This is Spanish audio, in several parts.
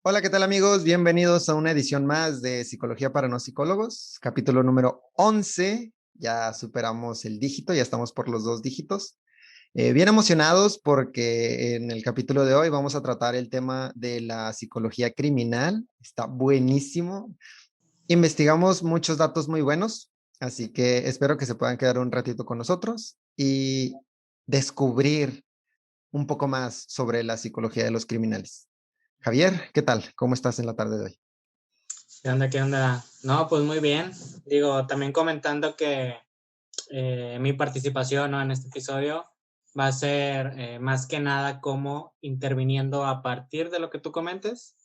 Hola, ¿qué tal amigos? Bienvenidos a una edición más de Psicología para no psicólogos, capítulo número 11. Ya superamos el dígito, ya estamos por los dos dígitos. Bien emocionados porque en el capítulo de hoy vamos a tratar el tema de la psicología criminal. Está buenísimo. Investigamos muchos datos muy buenos, así que espero que se puedan quedar un ratito con nosotros y descubrir un poco más sobre la psicología de los criminales. Javier, ¿qué tal? ¿Cómo estás en la tarde de hoy? ¿Qué onda? ¿Qué onda? No, pues muy bien. Digo, también comentando que mi participación, ¿no?, en este episodio va a ser más que nada como interviniendo a partir de lo que tú comentes,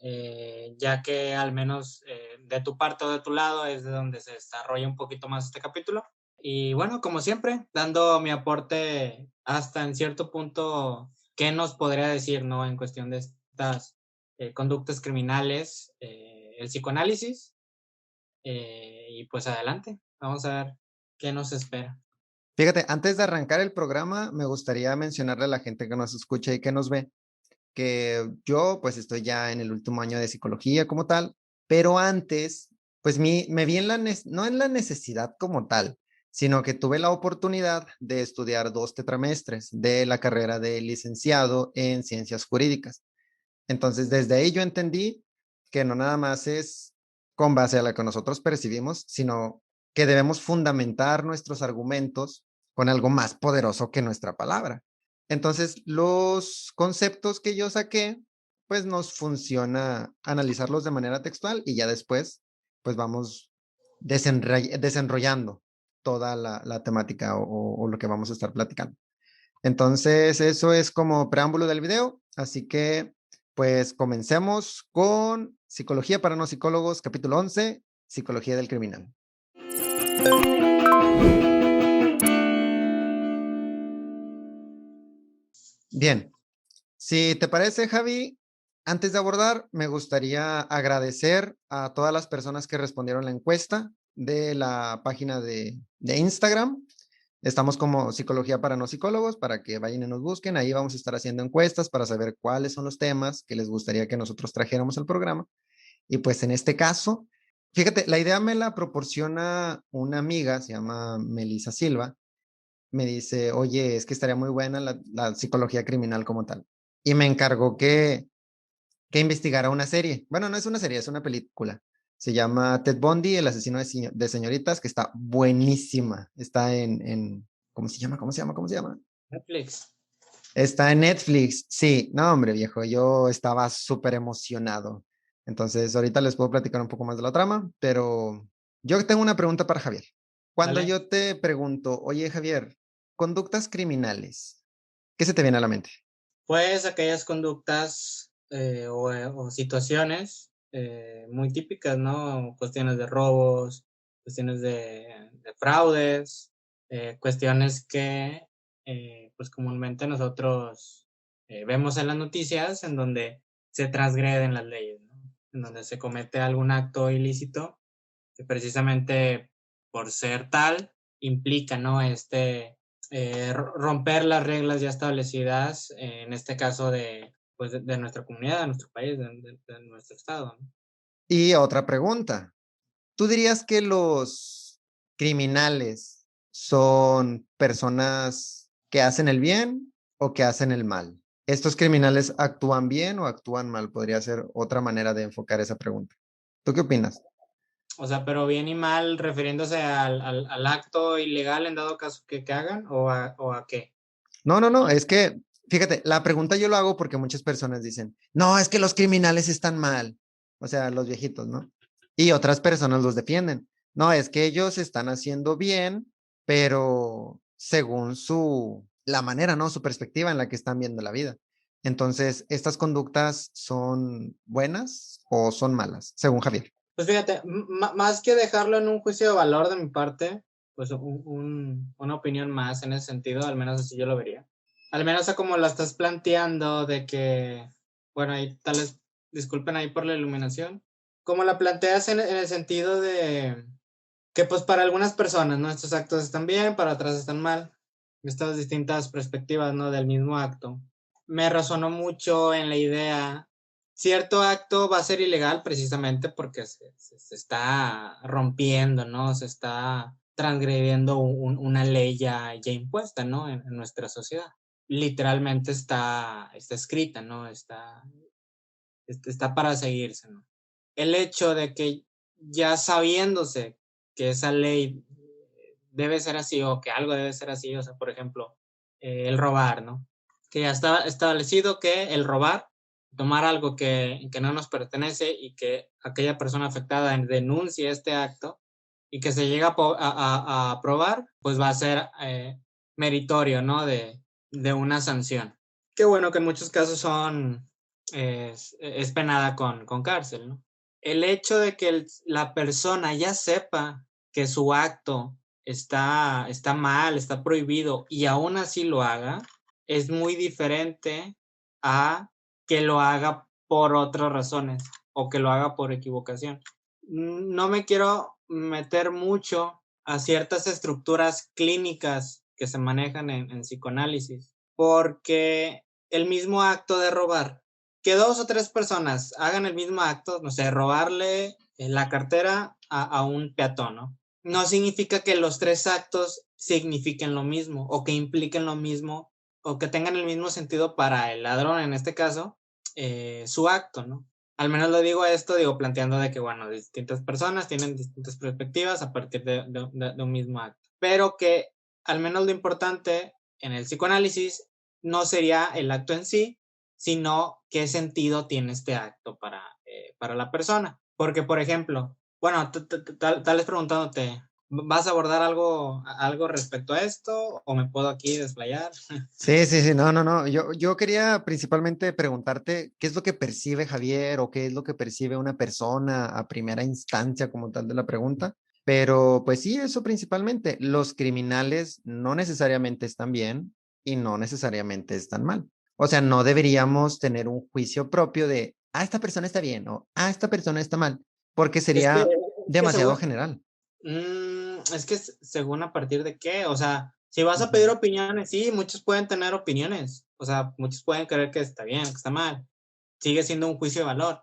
ya que al menos de tu parte o de tu lado es de donde se desarrolla un poquito más este capítulo. Y bueno, como siempre, dando mi aporte hasta en cierto punto, ¿qué nos podría decir, no?, en cuestión de estas conductas criminales, el psicoanálisis, y pues adelante, vamos a ver qué nos espera. Fíjate, antes de arrancar el programa, me gustaría mencionarle a la gente que nos escucha y que nos ve que yo pues estoy ya en el último año de psicología como tal, pero antes pues me vi en no en la necesidad como tal, sino que tuve la oportunidad de estudiar 2 tetramestres de la carrera de licenciado en ciencias jurídicas. Entonces, desde ahí yo entendí que no nada más es con base a lo que nosotros percibimos, sino que debemos fundamentar nuestros argumentos con algo más poderoso que nuestra palabra. Entonces, los conceptos que yo saqué, pues nos funciona analizarlos de manera textual y ya después, pues vamos desenrollando toda la temática o lo que vamos a estar platicando. Entonces, eso es como preámbulo del video, así que pues comencemos con Psicología para no psicólogos, capítulo 11, Psicología del criminal. Bien, si te parece, Javi, antes de abordar, me gustaría agradecer a todas las personas que respondieron la encuesta de la página de Instagram. Estamos como Psicología para no psicólogos, para que vayan y nos busquen. Ahí vamos a estar haciendo encuestas para saber cuáles son los temas que les gustaría que nosotros trajéramos al programa. Y pues en este caso, fíjate, la idea me la proporciona una amiga, se llama Melissa Silva. Me dice, oye, es que estaría muy buena la psicología criminal como tal. Y me encargó que investigara una serie. Bueno, no es una serie, es una película. Se llama Ted Bundy, el asesino de señoritas, que está buenísima. Está ¿cómo se llama? ¿Cómo se llama? ¿Cómo se llama? Netflix. Está en Netflix. Sí, no, hombre, viejo, yo estaba súper emocionado. Entonces, ahorita les puedo platicar un poco más de la trama, pero yo tengo una pregunta para Javier. Cuando ¿Vale? yo te pregunto, oye, Javier, conductas criminales, ¿qué se te viene a la mente? Pues aquellas conductas o situaciones muy típicas, ¿no? Cuestiones de robos, cuestiones de fraudes, cuestiones que pues comúnmente nosotros vemos en las noticias en donde se transgreden las leyes, ¿no? En donde se comete algún acto ilícito que precisamente por ser tal implica, ¿no? Romper las reglas ya establecidas, en este caso pues de nuestra comunidad, de nuestro país, de nuestro estado, ¿no? Y otra pregunta, ¿tú dirías que los criminales son personas que hacen el bien o que hacen el mal? ¿Estos criminales actúan bien o actúan mal? Podría ser otra manera de enfocar esa pregunta. ¿Tú qué opinas? O sea, pero bien y mal refiriéndose al acto ilegal en dado caso que hagan o a qué. No, no, no, es que, fíjate, la pregunta yo lo hago porque muchas personas dicen, no, es que los criminales están mal, o sea, los viejitos, ¿no? Y otras personas los defienden. No, es que ellos están haciendo bien, pero según la manera, ¿no? Su perspectiva en la que están viendo la vida. Entonces, ¿estas conductas son buenas o son malas, según Javier? Pues fíjate, más que dejarlo en un juicio de valor de mi parte, pues una opinión más en ese sentido, al menos así yo lo vería. Al menos a como la estás planteando de que, bueno, ahí tal vez, disculpen ahí por la iluminación, como la planteas en el sentido de que pues para algunas personas, ¿no? Estos actos están bien, para otras están mal. Estas distintas perspectivas, ¿no? Del mismo acto. Me resonó mucho en la idea cierto acto va a ser ilegal precisamente porque se está rompiendo, ¿no? Se está transgrediendo una ley ya impuesta, ¿no? En nuestra sociedad. Literalmente está escrita, ¿no? Está para seguirse, ¿no? El hecho de que ya sabiéndose que esa ley debe ser así o que algo debe ser así, o sea, por ejemplo, el robar, ¿no? Que ya está establecido que el robar, tomar algo que no nos pertenece y que aquella persona afectada denuncie este acto y que se llega a probar, pues va a ser meritorio, ¿no? De una sanción. Qué bueno que en muchos casos es penada con cárcel, ¿no? El hecho de que la persona ya sepa que su acto está mal, está prohibido y aún así lo haga, es muy diferente a que lo haga por otras razones o que lo haga por equivocación. No me quiero meter mucho a ciertas estructuras clínicas que se manejan en psicoanálisis, porque el mismo acto de robar, que 2 o 3 personas hagan el mismo acto, no sé, robarle la cartera a un peatón, ¿no? No significa que los 3 actos signifiquen lo mismo o que impliquen lo mismo o que tengan el mismo sentido para el ladrón, en este caso, su acto, ¿no? Al menos lo digo esto, digo, planteando de que, bueno, distintas personas tienen distintas perspectivas a partir de un mismo acto, pero que al menos lo importante en el psicoanálisis no sería el acto en sí, sino qué sentido tiene este acto para la persona. Porque, por ejemplo, bueno, tal vez preguntándote, ¿vas a abordar algo respecto a esto o me puedo aquí desplayar? Sí, sí, sí, no, no, no. Yo quería principalmente preguntarte qué es lo que percibe Javier o qué es lo que percibe una persona a primera instancia como tal de la pregunta. Pero pues sí, eso principalmente. Los criminales no necesariamente están bien y no necesariamente están mal. O sea, no deberíamos tener un juicio propio de, esta persona está bien o, esta persona está mal, porque Es que, sería es que demasiado según, general. es que según a partir de qué, o sea, si vas a pedir Ujú. opiniones, sí, muchos pueden tener opiniones, o sea, muchos pueden creer que está bien, que está mal, sigue siendo un juicio de valor,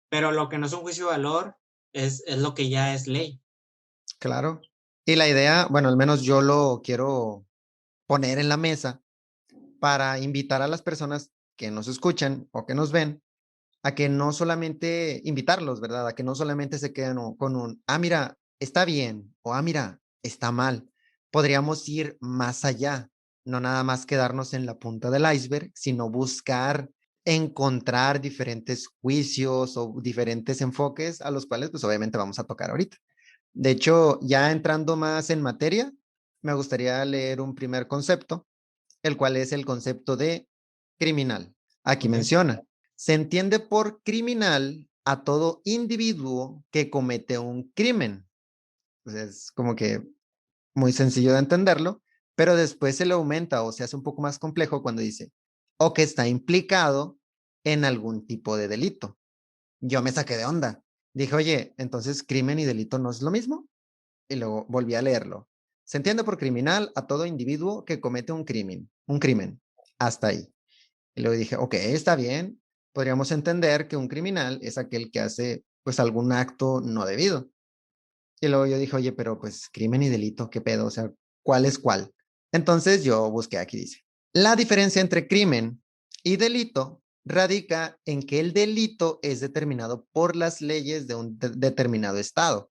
pero lo que no es un juicio de valor es lo que ya es ley. Claro. Y la idea, bueno, al menos yo lo quiero poner en la mesa para invitar a las personas que nos escuchan o que nos ven a que no solamente invitarlos, ¿verdad? A que no solamente se queden con un, mira, está bien o, mira, está mal. Podríamos ir más allá, no nada más quedarnos en la punta del iceberg, sino buscar encontrar diferentes juicios o diferentes enfoques a los cuales pues obviamente vamos a tocar ahorita. De hecho, ya entrando más en materia, me gustaría leer un primer concepto, el cual es el concepto de criminal. Aquí Ok. menciona, se entiende por criminal a todo individuo que comete un crimen. Pues es como que muy sencillo de entenderlo, pero después se le aumenta o se hace un poco más complejo cuando dice, o que está implicado en algún tipo de delito. Yo me saqué de onda. Dije, oye, entonces crimen y delito no es lo mismo. Y luego volví a leerlo. Se entiende por criminal a todo individuo que comete un crimen. Hasta ahí. Y luego dije, ok, está bien. Podríamos entender que un criminal es aquel que hace pues algún acto no debido. Y luego yo dije, oye, pero pues crimen y delito, ¿qué pedo? O sea, ¿cuál es cuál? Entonces yo busqué aquí, dice, la diferencia entre crimen y delito radica en que el delito es determinado por las leyes de un determinado estado.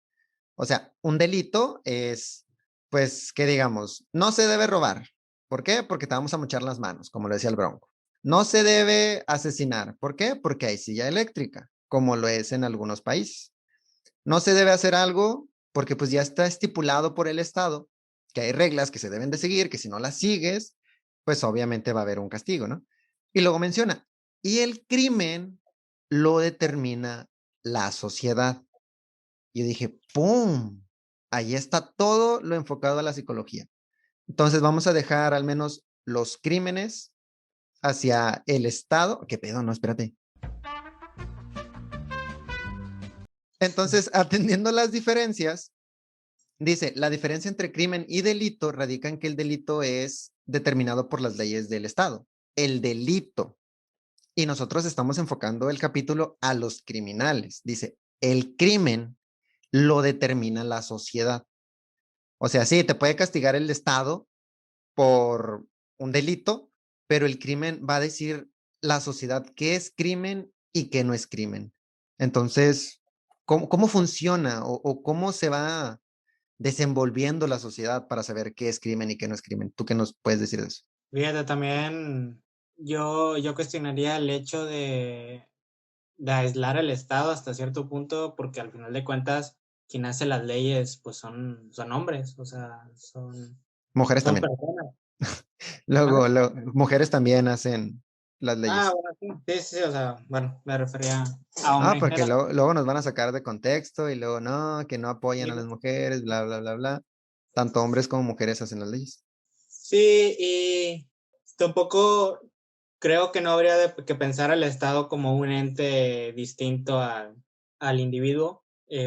O sea, un delito es, pues, que digamos, no se debe robar. ¿Por qué? Porque te vamos a mochar las manos, como lo decía el Bronco. No se debe asesinar. ¿Por qué? Porque hay silla eléctrica, como lo es en algunos países. No se debe hacer algo porque pues ya está estipulado por el Estado que hay reglas que se deben de seguir, que si no las sigues, pues obviamente va a haber un castigo, ¿no? Y luego menciona, y el crimen lo determina la sociedad. Y yo dije, ¡pum! Ahí está todo lo enfocado a la psicología. Entonces vamos a dejar al menos los crímenes hacia el Estado. ¿Qué pedo? No, espérate. Entonces, atendiendo las diferencias, dice, la diferencia entre crimen y delito radica en que el delito es determinado por las leyes del Estado. El delito. Y nosotros estamos enfocando el capítulo a los criminales. Dice, el crimen lo determina la sociedad. O sea, sí, te puede castigar el Estado por un delito, pero el crimen va a decir la sociedad qué es crimen y qué no es crimen. Entonces, ¿cómo funciona o cómo se va desenvolviendo la sociedad para saber qué es crimen y qué no es crimen? ¿Tú qué nos puedes decir de eso? Fíjate, también yo cuestionaría el hecho de aislar el Estado hasta cierto punto, porque al final de cuentas, quien hace las leyes, pues son hombres, o sea, Mujeres son también. personas. ¿Mande? Luego, mujeres también hacen las Ah, leyes. bueno, sí, sí, sí, o sea, bueno, me refería a Ah, hombre en porque general. luego nos van a sacar de contexto y luego no, que no apoyan a Sí, las mujeres, bla, bla, bla, bla. Tanto hombres como mujeres hacen las leyes. sí, y tampoco creo que no habría que pensar al Estado como un ente distinto al individuo,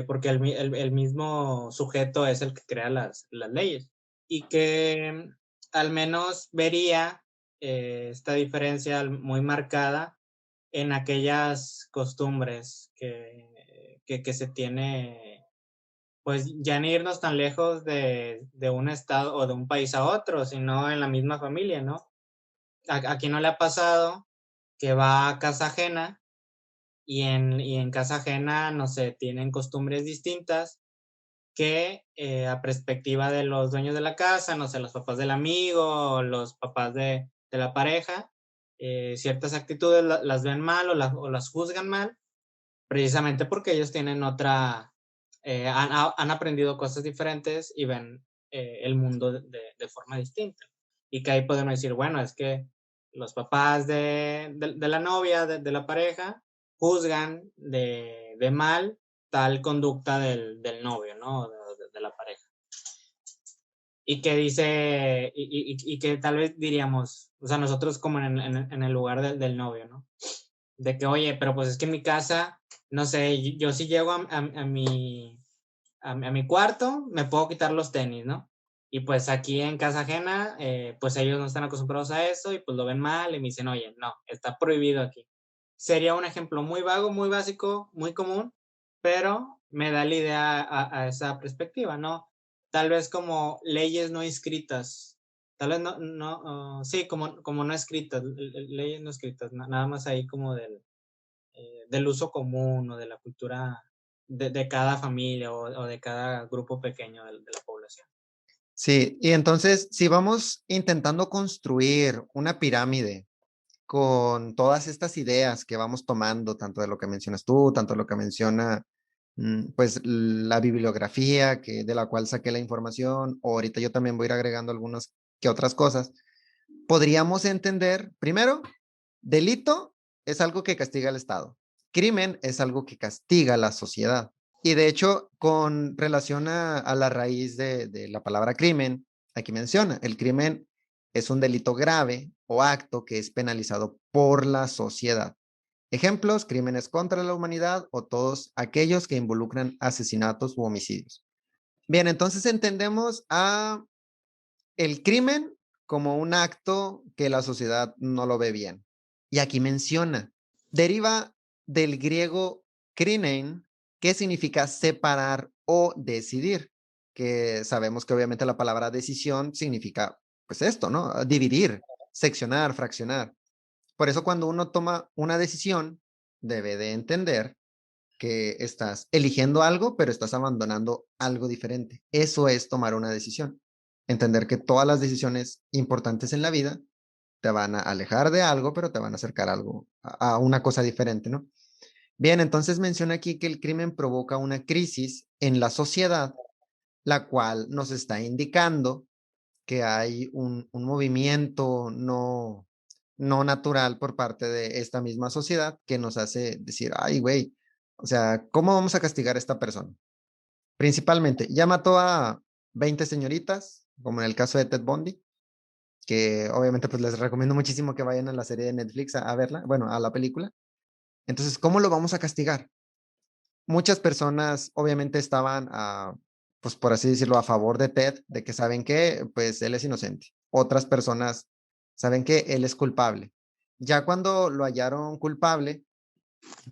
porque el mismo sujeto es el que crea las leyes. Y que al menos vería esta diferencia muy marcada en aquellas costumbres que se tiene, pues ya ni irnos tan lejos de un estado o de un país a otro, sino en la misma familia, ¿no? ¿A quién no le ha pasado que va a casa ajena y en casa ajena, no sé, tienen costumbres distintas que a perspectiva de los dueños de la casa, no sé, los papás del amigo, los papás de la pareja, ciertas actitudes las ven mal o las juzgan mal, precisamente porque ellos tienen han aprendido cosas diferentes y ven el mundo de forma distinta. Y que ahí podemos decir, bueno, es que los papás de la novia, de la pareja, juzgan de mal tal conducta del novio, ¿no? De la pareja. Y que dice, y que tal vez diríamos, o sea, nosotros como en el lugar del novio, ¿no? De que, oye, pero pues es que en mi casa, no sé, yo si llego a mi cuarto, me puedo quitar los tenis, ¿no? Y pues aquí en casa ajena, pues ellos no están acostumbrados a eso y pues lo ven mal y me dicen, oye, no, está prohibido aquí. Sería un ejemplo muy vago, muy básico, muy común, pero me da la idea a esa perspectiva, ¿no? Tal vez como leyes no escritas, tal vez sí, como no escritas, leyes no escritas, nada más ahí como del uso común o de la cultura de cada familia o de cada grupo pequeño de la población. Sí, y entonces, si vamos intentando construir una pirámide con todas estas ideas que vamos tomando, tanto de lo que mencionas tú, tanto de lo que menciona, pues, la bibliografía de la cual saqué la información, o ahorita yo también voy a ir agregando algunas que otras cosas, podríamos entender, primero, delito es algo que castiga el Estado. Crimen es algo que castiga la sociedad. Y de hecho, con relación a la raíz de la palabra crimen, aquí menciona, el crimen es un delito grave o acto que es penalizado por la sociedad. Ejemplos, crímenes contra la humanidad o todos aquellos que involucran asesinatos u homicidios. Bien, entonces entendemos a el crimen como un acto que la sociedad no lo ve bien. Y aquí menciona, deriva del griego krinein, que significa separar o decidir, que sabemos que obviamente la palabra decisión significa pues esto, ¿no? Dividir, seccionar, fraccionar. Por eso cuando uno toma una decisión, debe de entender que estás eligiendo algo, pero estás abandonando algo diferente. Eso es tomar una decisión. Entender que todas las decisiones importantes en la vida te van a alejar de algo, pero te van a acercar a algo, a una cosa diferente, ¿no? Bien, entonces menciona aquí que el crimen provoca una crisis en la sociedad, la cual nos está indicando que hay un movimiento no natural por parte de esta misma sociedad que nos hace decir, ay, güey, o sea, ¿cómo vamos a castigar a esta persona? Principalmente, ya mató a 20 señoritas, como en el caso de Ted Bundy, que obviamente pues les recomiendo muchísimo que vayan a la serie de Netflix a verla, bueno, a la película. Entonces, ¿cómo lo vamos a castigar? Muchas personas obviamente estaban, pues por así decirlo, a favor de Ted, de que saben que pues él es inocente. Otras personas saben que él es culpable. Ya cuando lo hallaron culpable,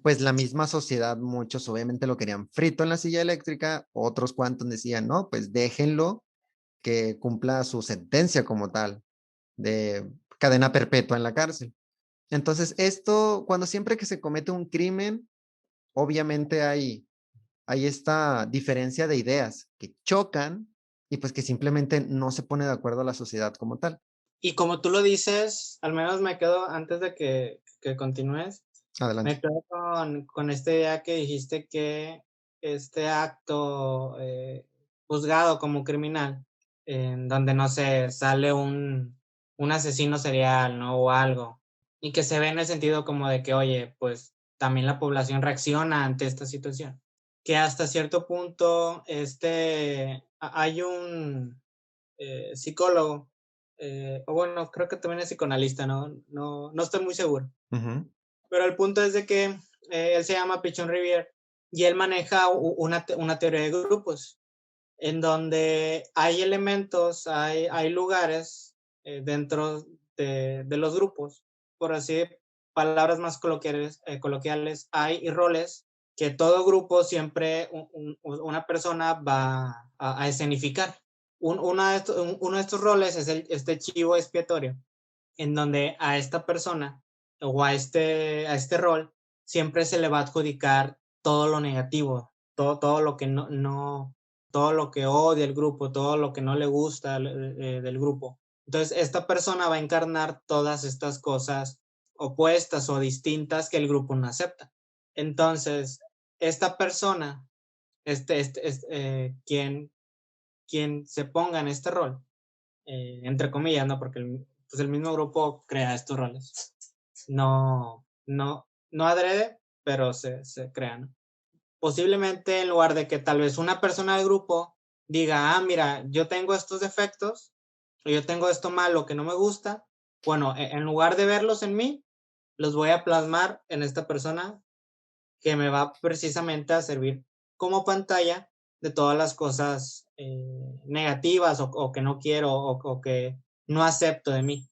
pues la misma sociedad, muchos obviamente lo querían frito en la silla eléctrica, otros cuantos decían, no, pues déjenlo que cumpla su sentencia como tal, de cadena perpetua en la cárcel. Entonces, esto, cuando siempre que se comete un crimen, obviamente hay esta diferencia de ideas que chocan y pues que simplemente no se pone de acuerdo a la sociedad como tal. Y como tú lo dices, al menos me quedo, antes de que continúes, me Adelante. quedo con esta idea que dijiste que este acto, juzgado como criminal, en donde, no sé, sale un asesino serial, ¿no? O algo, y que se ve en el sentido como de que, oye, pues también la población reacciona ante esta situación. Que hasta cierto punto, hay un psicólogo, o bueno, creo que también es psicoanalista, no estoy muy seguro. Ujú, Pero el punto es de que él se llama Pichon Rivière y él maneja una teoría de grupos en donde hay elementos, hay lugares dentro de los grupos, por así palabras más coloquiales, hay roles que todo grupo siempre una persona va a escenificar. Uno de estos roles es este chivo expiatorio, en donde a esta persona o a este rol siempre se le va a adjudicar todo lo negativo, todo lo que todo lo que odia el grupo, todo lo que no le gusta del grupo. Entonces, esta persona va a encarnar todas estas cosas opuestas o distintas que el grupo no acepta. Entonces, esta persona, quien se ponga en este rol, entre comillas, ¿no? Porque pues el mismo grupo crea estos roles. No adrede, pero se crean. Posiblemente en lugar de que tal vez una persona del grupo diga, mira, yo tengo estos defectos, o yo tengo esto malo que no me gusta, bueno, en lugar de verlos en mí, los voy a plasmar en esta persona que me va precisamente a servir como pantalla de todas las cosas negativas o que no quiero o que no acepto de mí.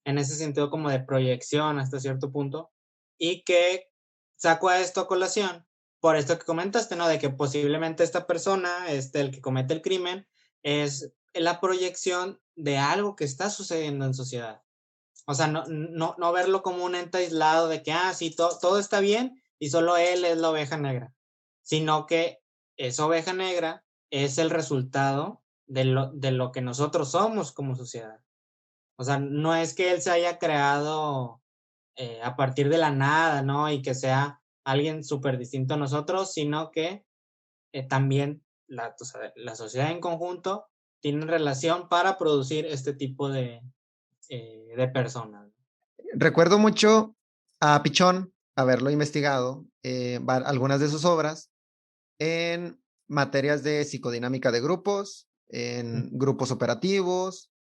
En ese sentido como de proyección hasta cierto punto. Y que saco a esto a colación por esto que comentaste, ¿no? De que posiblemente esta persona, el que comete el crimen, es la proyección de algo que está sucediendo en sociedad. O sea, no verlo como un ente aislado de que, sí, todo está bien y solo él es la oveja negra, sino que esa oveja negra es el resultado de lo que nosotros somos como sociedad. O sea, no es que él se haya creado a partir de la nada, ¿no? Y que sea alguien súper distinto a nosotros, sino que también o sea, la sociedad en conjunto tiene relación para producir este tipo de personas. recuerdo mucho a Pichón haberlo investigado, algunas de sus obras en materias de psicodinámica de grupos, en grupos operativos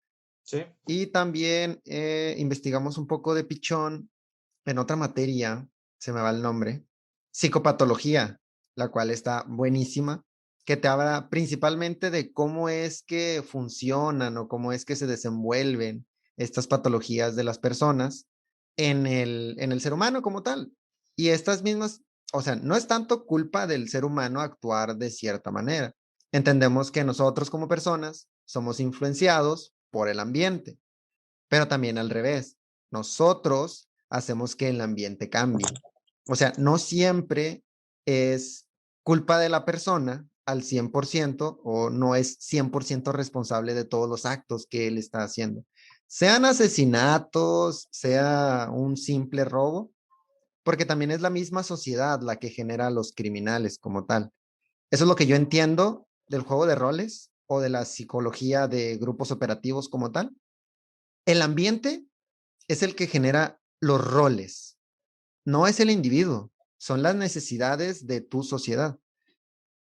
Sí, y también investigamos un poco de Pichón en otra materia, se me va el nombre, psicopatología, la cual está buenísima, que te habla principalmente de cómo es que funcionan o cómo es que se desenvuelven estas patologías de las personas en el ser humano como tal. Y estas mismas, o sea, no es tanto culpa del ser humano actuar de cierta manera. Entendemos que nosotros como personas somos influenciados por el ambiente, pero también al revés. Nosotros hacemos que el ambiente cambie. O sea, no siempre es culpa de la persona al 100% o no es 100% responsable de todos los actos que él está haciendo. Sean asesinatos, sea un simple robo, porque también es la misma sociedad la que genera a los criminales como tal. Eso es lo que yo entiendo del juego de roles o de la psicología de grupos operativos como tal. El ambiente es el que genera los roles, no es el individuo, son las necesidades de tu sociedad.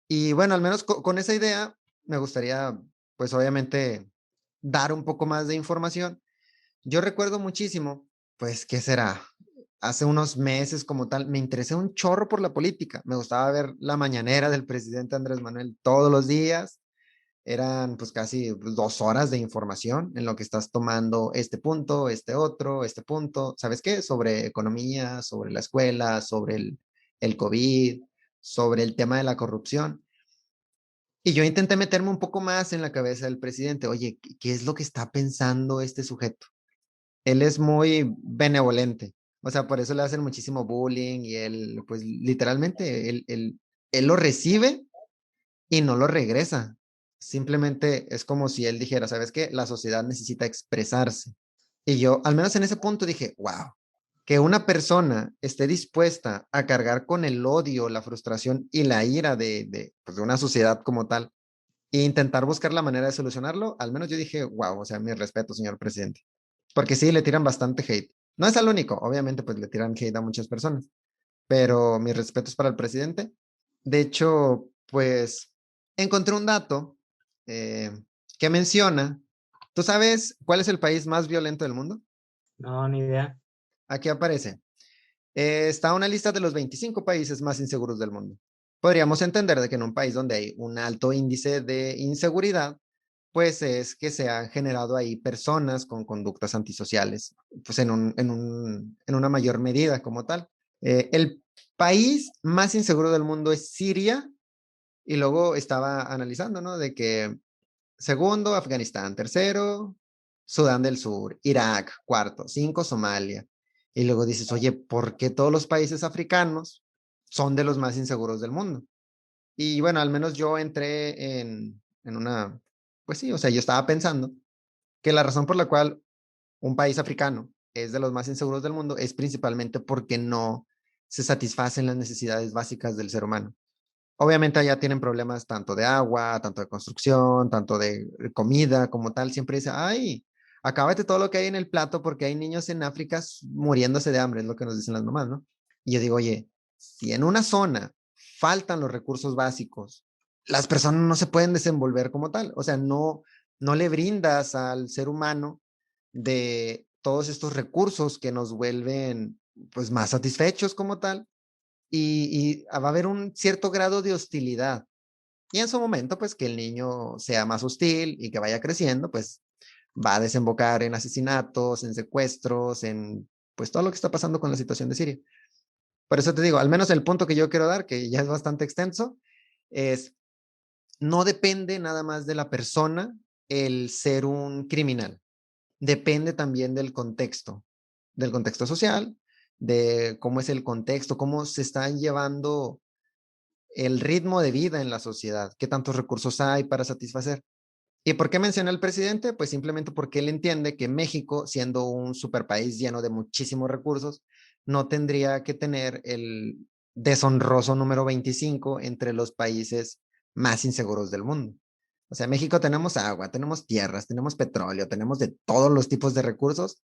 Y bueno, al menos con esa idea me gustaría, pues obviamente, dar un poco más de información. Yo recuerdo muchísimo, pues, ¿qué será? Hace unos meses como tal, me interesé un chorro por la política. Me gustaba ver la mañanera del presidente Andrés Manuel todos los días. eran pues casi 2 horas de información en lo que estás tomando este punto, este otro, este punto, ¿sabes qué? Sobre economía, sobre la escuela, sobre el COVID, sobre el tema de la corrupción. Y yo intenté meterme un poco más en la cabeza del presidente. Oye, ¿qué es lo que está pensando este sujeto? Él es muy benevolente. O sea, por eso le hacen muchísimo bullying y él, pues literalmente, él lo recibe y no lo regresa. Simplemente es como si él dijera, ¿sabes qué? La sociedad necesita expresarse. Y yo, al menos en ese punto, dije, wow, que una persona esté dispuesta a cargar con el odio, la frustración y la ira pues, de una sociedad como tal e intentar buscar la manera de solucionarlo, al menos yo dije, wow, o sea, mi respeto, señor presidente. Porque sí, le tiran bastante hate. No es al único, obviamente, pues le tiran hate a muchas personas, pero mis respetos para el presidente. De hecho, pues encontré un dato eh, que menciona, ¿tú sabes cuál es el país más violento del mundo? No, ni idea. Aquí aparece. Está una lista de los 25 países más inseguros del mundo. Podríamos entender de que en un país donde hay un alto índice de inseguridad, pues es que se han generado ahí personas con conductas antisociales, pues en una mayor medida como tal. El país más inseguro del mundo es Siria y luego estaba analizando, ¿no? De que segundo, Afganistán, tercero, Sudán del Sur, Irak, cuarto, cinco, Somalia. Y luego dices, oye, ¿por qué todos los países africanos son de los más inseguros del mundo? Y bueno, al menos yo entré en una, pues sí, o sea, yo estaba pensando que la razón por la cual un país africano es de los más inseguros del mundo es principalmente porque no se satisfacen las necesidades básicas del ser humano. Obviamente allá tienen problemas tanto de agua, tanto de construcción, tanto de comida como tal. Siempre dice, ay, acábate todo lo que hay en el plato porque hay niños en África muriéndose de hambre, es lo que nos dicen las mamás, ¿no? Y yo digo, oye, si en una zona faltan los recursos básicos, las personas no se pueden desenvolver como tal. O sea, no le brindas al ser humano de todos estos recursos que nos vuelven pues más satisfechos como tal y va a haber un cierto grado de hostilidad. Y en su momento, pues que el niño sea más hostil y que vaya creciendo, pues va a desembocar en asesinatos, en secuestros, en pues todo lo que está pasando con la situación de Siria. Por eso te digo, al menos el punto que yo quiero dar, que ya es bastante extenso, es no depende nada más de la persona el ser un criminal. Depende también del contexto social, de cómo es el contexto, cómo se están llevando el ritmo de vida en la sociedad, qué tantos recursos hay para satisfacer. ¿Y por qué menciona al presidente? Pues simplemente porque él entiende que México, siendo un superpaís lleno de muchísimos recursos, no tendría que tener el deshonroso número 25 entre los países más inseguros del mundo. O sea, México tenemos agua, tenemos tierras, tenemos petróleo, tenemos de todos los tipos de recursos.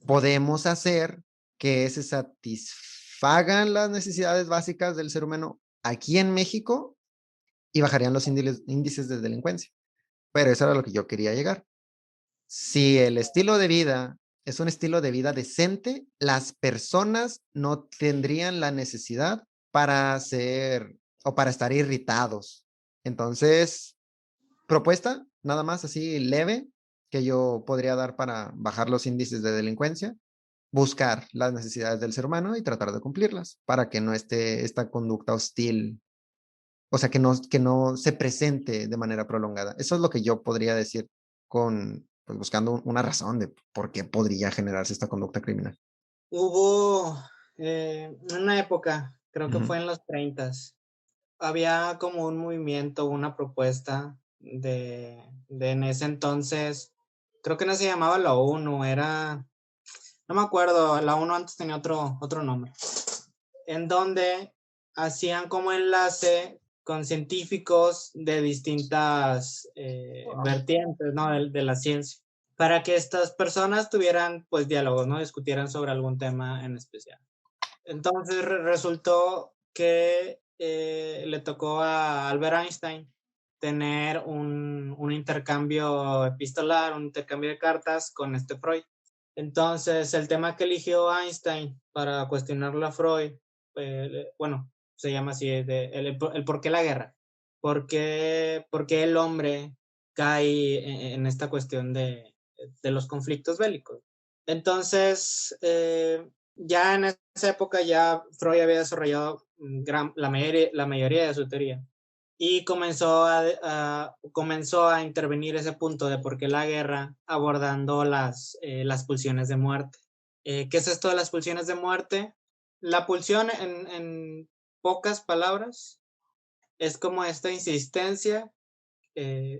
Podemos hacer que se satisfagan las necesidades básicas del ser humano aquí en México y bajarían los índices de delincuencia. Pero eso era lo que yo quería llegar. Si el estilo de vida es un estilo de vida decente, las personas no tendrían la necesidad para hacer o para estar irritados. Entonces, propuesta, nada más así leve, que yo podría dar para bajar los índices de delincuencia, buscar las necesidades del ser humano y tratar de cumplirlas para que no esté esta conducta hostil, o sea, que no se presente de manera prolongada. Eso es lo que yo podría decir con, pues, buscando una razón de por qué podría generarse esta conducta criminal. Hubo una época, creo que Ujú. fue en los 30, había como un movimiento, una propuesta de en ese entonces, creo que no se llamaba la ONU, era, no me acuerdo, la ONU antes tenía otro nombre, en donde hacían como enlace con científicos de distintas vertientes, ¿no? De la ciencia, para que estas personas tuvieran, pues, diálogos, ¿no? Discutieran sobre algún tema en especial. Entonces resultó que le tocó a Albert Einstein tener un intercambio epistolar, un intercambio de cartas con este Freud. Entonces, el tema que eligió Einstein para cuestionarlo a Freud, bueno, se llama así, el por qué la guerra. ¿Por qué el hombre cae en esta cuestión de los conflictos bélicos. Entonces, ya en esa época ya Freud había desarrollado la mayoría de su teoría y comenzó a intervenir ese punto de por qué la guerra, abordando las pulsiones de muerte. ¿Qué es esto de las pulsiones de muerte? La pulsión, en pocas palabras, es como esta insistencia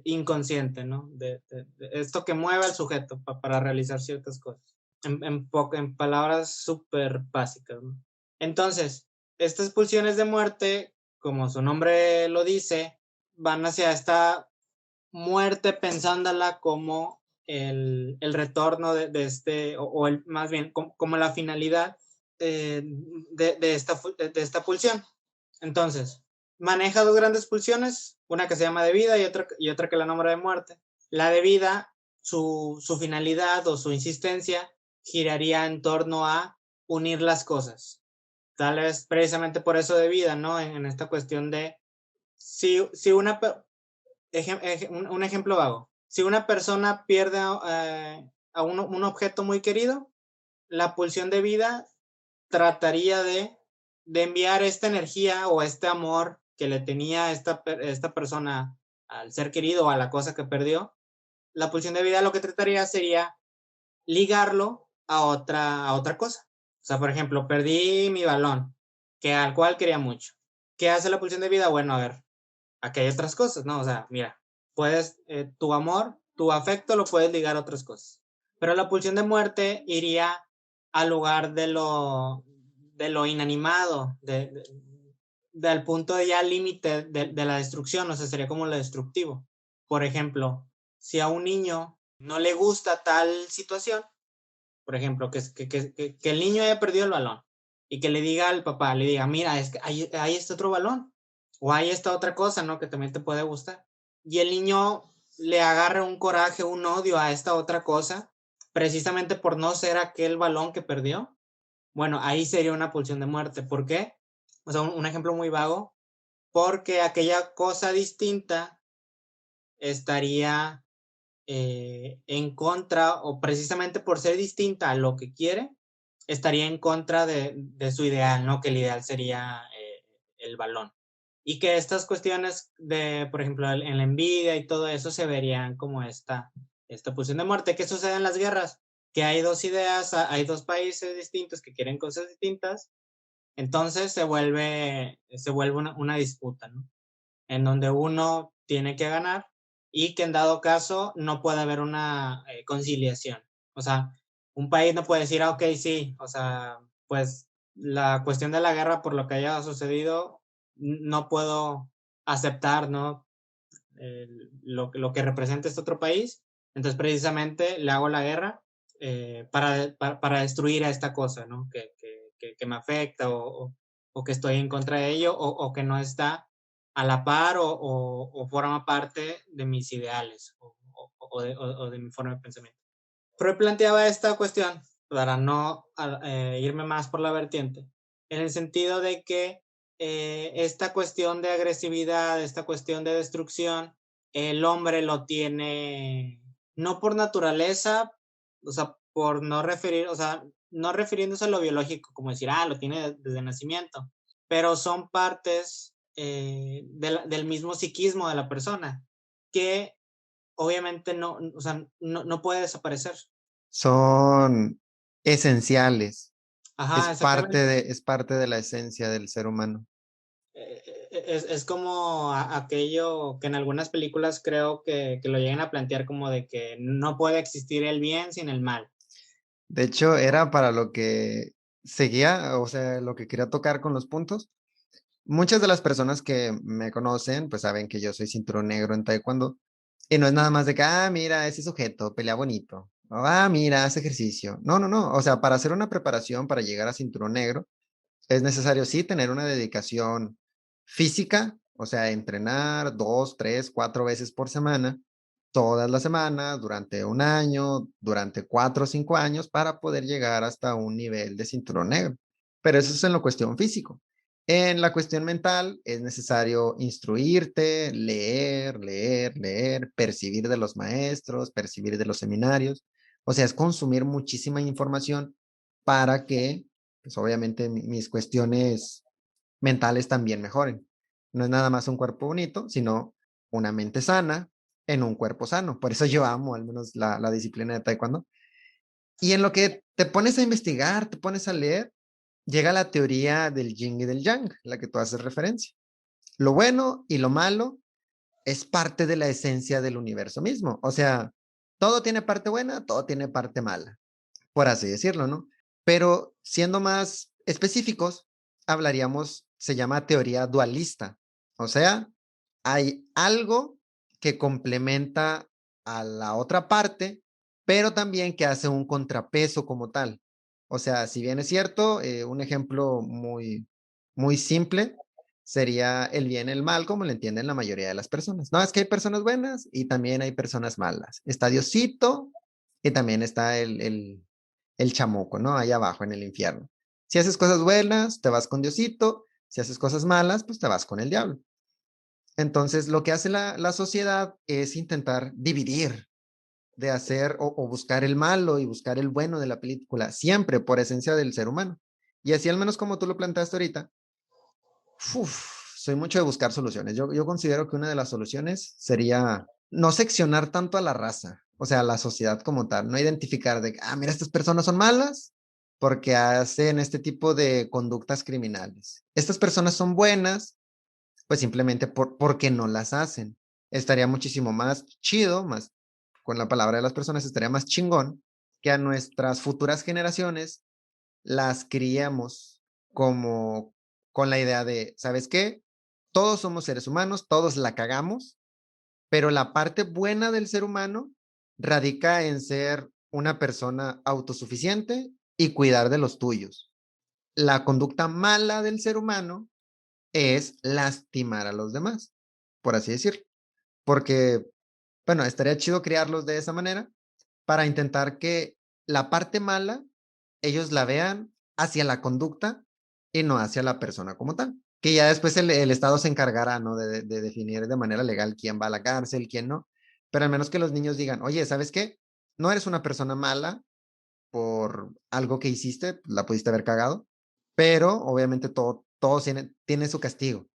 inconsciente, ¿no? De esto que mueve al sujeto para realizar ciertas cosas. En palabras súper básicas, ¿no? Entonces, estas pulsiones de muerte, como su nombre lo dice, van hacia esta muerte pensándola como el retorno de este, más bien como la finalidad de esta pulsión. Entonces, maneja dos grandes pulsiones, una que se llama de vida y otra que la nombra de muerte. La de vida, su finalidad o su insistencia giraría en torno a unir las cosas. Tal vez precisamente por eso de vida, ¿no? En esta cuestión de, si un ejemplo vago, si una persona pierde a un objeto muy querido, la pulsión de vida trataría de enviar esta energía o este amor que le tenía esta persona al ser querido o a la cosa que perdió. La pulsión de vida lo que trataría sería ligarlo a otra cosa. O sea, por ejemplo, perdí mi balón, al cual quería mucho. ¿Qué hace la pulsión de vida? Bueno, a ver, aquí hay otras cosas, ¿no? O sea, mira, tu amor, tu afecto lo puedes ligar a otras cosas. Pero la pulsión de muerte iría al lugar de lo inanimado, del punto de ya límite de la destrucción, o sea, sería como lo destructivo. Por ejemplo, si a un niño no le gusta tal situación, por ejemplo, que el niño haya perdido el balón y que le diga al papá, le diga, mira, es que hay este otro balón o hay esta otra cosa, ¿no? Que también te puede gustar. Y el niño le agarra un coraje, un odio a esta otra cosa, precisamente por no ser aquel balón que perdió. Bueno, ahí sería una pulsión de muerte. ¿Por qué? O sea, un ejemplo muy vago, porque aquella cosa distinta estaría en contra, o precisamente por ser distinta a lo que quiere, estaría en contra de su ideal, ¿no? Que el ideal sería el balón. Y que estas cuestiones por ejemplo, en la envidia y todo eso se verían como esta pulsión de muerte. ¿Qué sucede en las guerras? Que hay dos ideas, hay dos países distintos que quieren cosas distintas, entonces se vuelve una disputa, ¿no? En donde uno tiene que ganar y que en dado caso no puede haber una conciliación. O sea, un país no puede decir, ok, sí, o sea, pues la cuestión de la guerra por lo que haya sucedido, no puedo aceptar, ¿no? Lo que representa este otro país, entonces precisamente le hago la guerra para destruir a esta cosa, ¿no? Que me afecta o que estoy en contra de ello o que no está a la par o forma parte de mis ideales o de mi forma de pensamiento. Freud planteaba esta cuestión para no irme más por la vertiente, en el sentido de que esta cuestión de agresividad, esta cuestión de destrucción, el hombre lo tiene no por naturaleza, o sea, por no referir, o sea, no refiriéndose a lo biológico, como decir, lo tiene desde nacimiento, pero son partes del mismo psiquismo de la persona, que obviamente no, o sea, no puede desaparecer. Son esenciales. Ajá, exactamente. Es parte de la esencia del ser humano. Es como aquello que en algunas películas creo que lo llegan a plantear como de que no puede existir el bien sin el mal. De hecho, era para lo que seguía, o sea, lo que quería tocar con los puntos. Muchas de las personas que me conocen, pues saben que yo soy cinturón negro en taekwondo. Y no es nada más de que, mira, ese sujeto pelea bonito. O, mira, hace ejercicio. No, no, no. O sea, para hacer una preparación para llegar a cinturón negro, es necesario sí tener una dedicación física, o sea, entrenar 2, 3, 4 veces por semana, todas las semanas, durante un año, durante 4 o 5 años, para poder llegar hasta un nivel de cinturón negro. Pero eso es en lo cuestión físico. En la cuestión mental es necesario instruirte, leer, leer, leer, percibir de los maestros, percibir de los seminarios. O sea, es consumir muchísima información para que, pues obviamente, mis cuestiones mentales también mejoren. No es nada más un cuerpo bonito, sino una mente sana en un cuerpo sano. Por eso yo amo al menos la disciplina de Taekwondo. Y en lo que te pones a investigar, te pones a leer, llega la teoría del yin y del yang, la que tú haces referencia. Lo bueno y lo malo es parte de la esencia del universo mismo. O sea, todo tiene parte buena, todo tiene parte mala, por así decirlo, ¿no? Pero siendo más específicos, hablaríamos, se llama teoría dualista. O sea, hay algo que complementa a la otra parte, pero también que hace un contrapeso como tal. O sea, si bien es cierto, un ejemplo muy simple sería el bien y el mal, como lo entienden la mayoría de las personas. No, es que hay personas buenas y también hay personas malas. Está Diosito y también está el chamuco, ¿no? Ahí abajo en el infierno. Si haces cosas buenas, te vas con Diosito. Si haces cosas malas, pues te vas con el diablo. Entonces, lo que hace la sociedad es intentar dividir, de hacer o buscar el malo y buscar el bueno de la película, siempre por esencia del ser humano. Y así al menos como tú lo planteaste ahorita, soy mucho de buscar soluciones. Yo considero que una de las soluciones sería no seccionar tanto a la raza, o sea, a la sociedad como tal, no identificar de, mira, estas personas son malas porque hacen este tipo de conductas criminales. Estas personas son buenas, pues simplemente porque no las hacen. Estaría muchísimo más chido, más con la palabra de las personas, estaría más chingón que a nuestras futuras generaciones las criamos como con la idea de, ¿sabes qué? Todos somos seres humanos, todos la cagamos, pero la parte buena del ser humano radica en ser una persona autosuficiente y cuidar de los tuyos. La conducta mala del ser humano es lastimar a los demás, por así decirlo. Porque, bueno, estaría chido criarlos de esa manera para intentar que la parte mala ellos la vean hacia la conducta y no hacia la persona como tal. Que ya después el Estado se encargará, ¿no? De definir de manera legal quién va a la cárcel, quién no. Pero al menos que los niños digan, oye, ¿sabes qué? No eres una persona mala por algo que hiciste, la pudiste haber cagado, pero obviamente todo tiene su castigo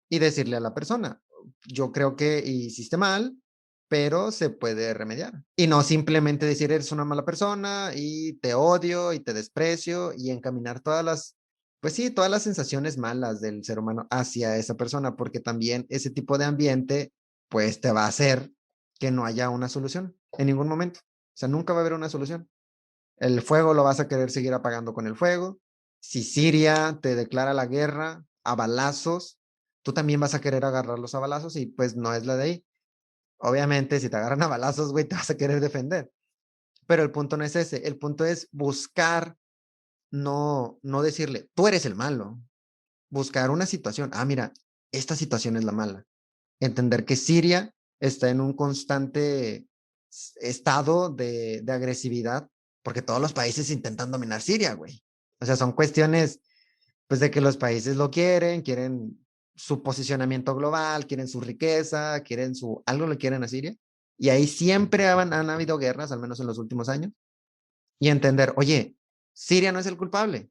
y decirle a la persona, yo creo que hiciste mal, pero se puede remediar. Y no simplemente decir eres una mala persona y te odio y te desprecio y encaminar pues sí, todas las sensaciones malas del ser humano hacia esa persona, porque también ese tipo de ambiente, pues te va a hacer que no haya una solución en ningún momento. O sea, nunca va a haber una solución. El fuego lo vas a querer seguir apagando con el fuego. Si Siria te declara la guerra a balazos, tú también vas a querer agarrarlos a balazos y pues no es la de ahí. Obviamente, si te agarran a balazos, güey, te vas a querer defender. Pero el punto no es ese. El punto es buscar, no decirle, tú eres el malo. Buscar una situación. Mira, esta situación es la mala. Entender que Siria está en un constante estado de agresividad, porque todos los países intentan dominar Siria, güey. O sea, son cuestiones, pues, de que los países lo quieren su posicionamiento global, quieren su riqueza, algo le quieren a Siria. Y ahí siempre han habido guerras, al menos en los últimos años. Y entender, oye, Siria no es el culpable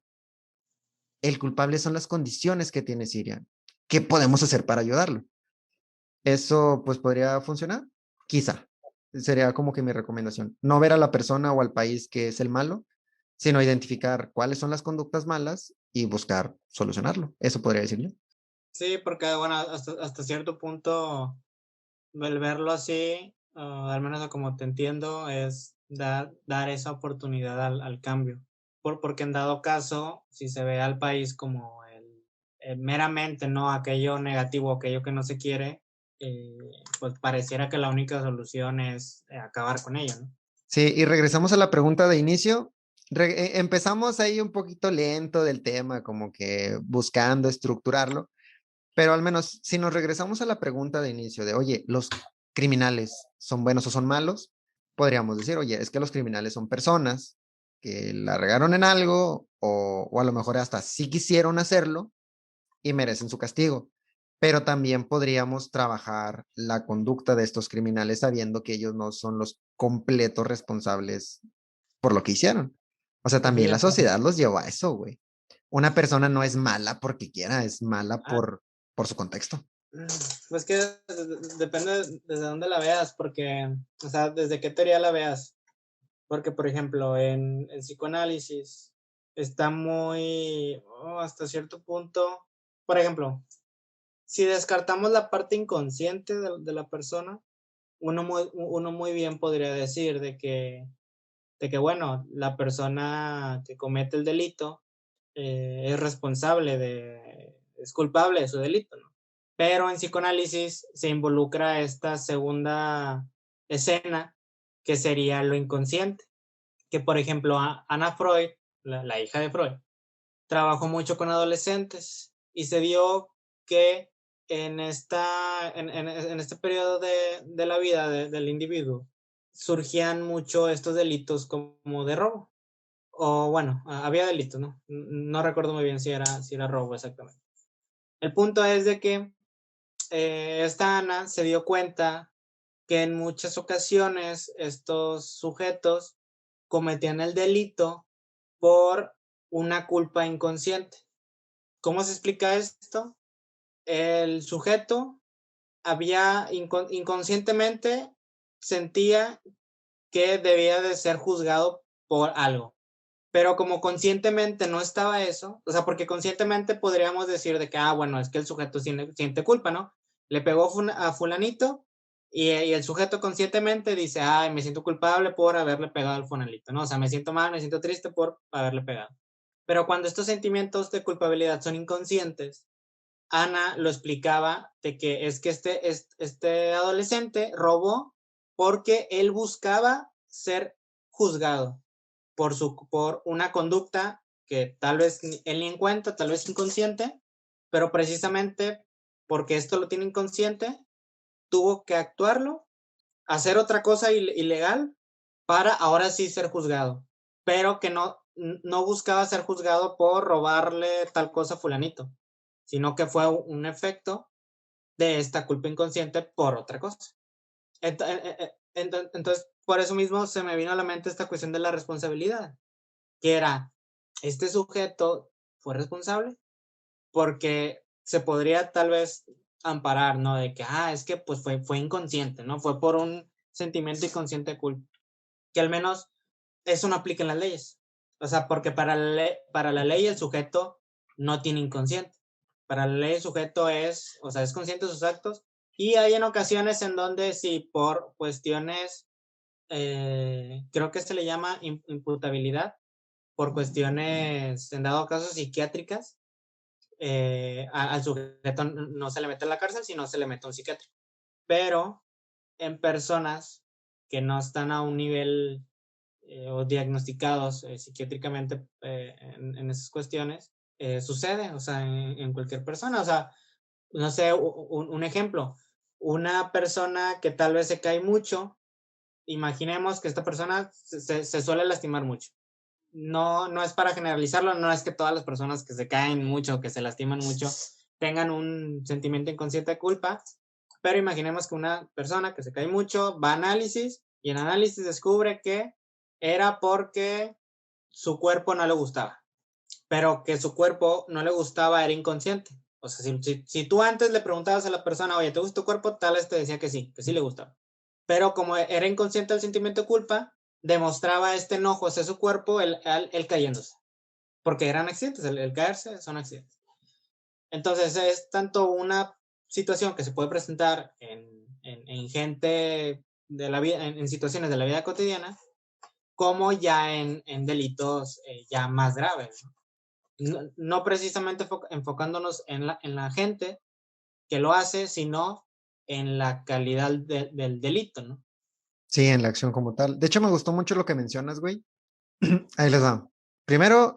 son las condiciones que tiene Siria. ¿Qué podemos hacer para ayudarlo? Eso pues podría funcionar, quizá. Sería como que mi recomendación. No ver a la persona o al país que es el malo, sino identificar cuáles son las conductas malas y buscar solucionarlo. Eso podría decir yo. Sí, porque bueno, hasta cierto punto, el verlo así, al menos a como te entiendo, es dar esa oportunidad al cambio. Porque en dado caso, si se ve al país como meramente, ¿no? Aquello negativo, aquello que no se quiere, eh, pues pareciera que la única solución es acabar con ello, ¿no? Sí, y regresamos a la pregunta de inicio. Empezamos ahí un poquito lento del tema, como que buscando estructurarlo, pero al menos si nos regresamos a la pregunta de inicio de, oye, ¿los criminales son buenos o son malos? Podríamos decir, oye, es que los criminales son personas que la regaron en algo o a lo mejor hasta sí quisieron hacerlo, y merecen su castigo. Pero también podríamos trabajar la conducta de estos criminales sabiendo que ellos no son los completos responsables por lo que hicieron. O sea, Pues también la fíjate, sociedad los llevó a eso, güey. Una persona no es mala porque quiera, es mala ah, por su contexto. pues que depende desde dónde la veas, porque, o sea, desde qué teoría la veas. Porque, por ejemplo, en psicoanálisis está muy, hasta cierto punto, por ejemplo, si descartamos la parte inconsciente de la persona, uno muy bien podría decir de que, bueno, la persona que comete el delito es responsable es culpable de su delito, ¿no? Pero en psicoanálisis se involucra esta segunda escena, que sería lo inconsciente, que por ejemplo Ana Freud, la hija de Freud, trabajó mucho con adolescentes y se vio que en este periodo de la vida del individuo surgían mucho estos delitos como de robo. O bueno, había delitos, ¿no? No recuerdo muy bien si era robo exactamente. El punto es de que esta Ana se dio cuenta que en muchas ocasiones estos sujetos cometían el delito por una culpa inconsciente. ¿Cómo se explica esto? El sujeto había inconscientemente sentía que debía de ser juzgado por algo, pero como conscientemente no estaba eso, o sea, porque conscientemente podríamos decir de que, bueno, es que el sujeto siente culpa, ¿no? Le pegó a fulanito y el sujeto conscientemente dice, ay, me siento culpable por haberle pegado al fulanito, ¿no? O sea, me siento mal, me siento triste por haberle pegado. Pero cuando estos sentimientos de culpabilidad son inconscientes, Ana lo explicaba de que es que este adolescente robó porque él buscaba ser juzgado por una conducta que tal vez él ni en cuenta, tal vez inconsciente, pero precisamente porque esto lo tiene inconsciente, tuvo que actuarlo, hacer otra cosa ilegal para ahora sí ser juzgado, pero que no buscaba ser juzgado por robarle tal cosa a fulanito, sino que fue un efecto de esta culpa inconsciente por otra cosa. Entonces, por eso mismo se me vino a la mente esta cuestión de la responsabilidad, que era, este sujeto fue responsable porque se podría tal vez amparar, ¿no? De que, es que pues fue inconsciente, ¿no? Fue por un sentimiento inconsciente de culpa, que al menos eso no aplica en las leyes. O sea, porque para la ley el sujeto no tiene inconsciente. Para la ley el sujeto o sea, es consciente de sus actos y hay en ocasiones en donde si por cuestiones, creo que se le llama imputabilidad, por cuestiones, en dado caso, psiquiátricas, al sujeto no se le mete en la cárcel, sino se le mete a un psiquiátrico. Pero en personas que no están a un nivel o diagnosticados psiquiátricamente en esas cuestiones, sucede, o sea, en cualquier persona. O sea, no sé, un ejemplo, una persona que tal vez se cae mucho, imaginemos que esta persona se suele lastimar mucho. No es para generalizarlo, no es que todas las personas que se caen mucho, que se lastiman mucho, tengan un sentimiento inconsciente de culpa, pero imaginemos que una persona que se cae mucho va a análisis y en análisis descubre que era porque su cuerpo no le gustaba, pero que su cuerpo no le gustaba era inconsciente. O sea, si tú antes le preguntabas a la persona, oye, ¿te gusta tu cuerpo? Tal vez te decía que sí le gustaba. Pero como era inconsciente el sentimiento de culpa, demostraba este enojo hacia su cuerpo, él cayéndose. Porque eran accidentes, el caerse son accidentes. Entonces es tanto una situación que se puede presentar en gente de la vida, en situaciones de la vida cotidiana, como ya en delitos ya más graves. No precisamente enfocándonos en la gente que lo hace, sino en la calidad del delito, ¿no? Sí, en la acción como tal. De hecho, me gustó mucho lo que mencionas, güey. Ahí les va. Primero,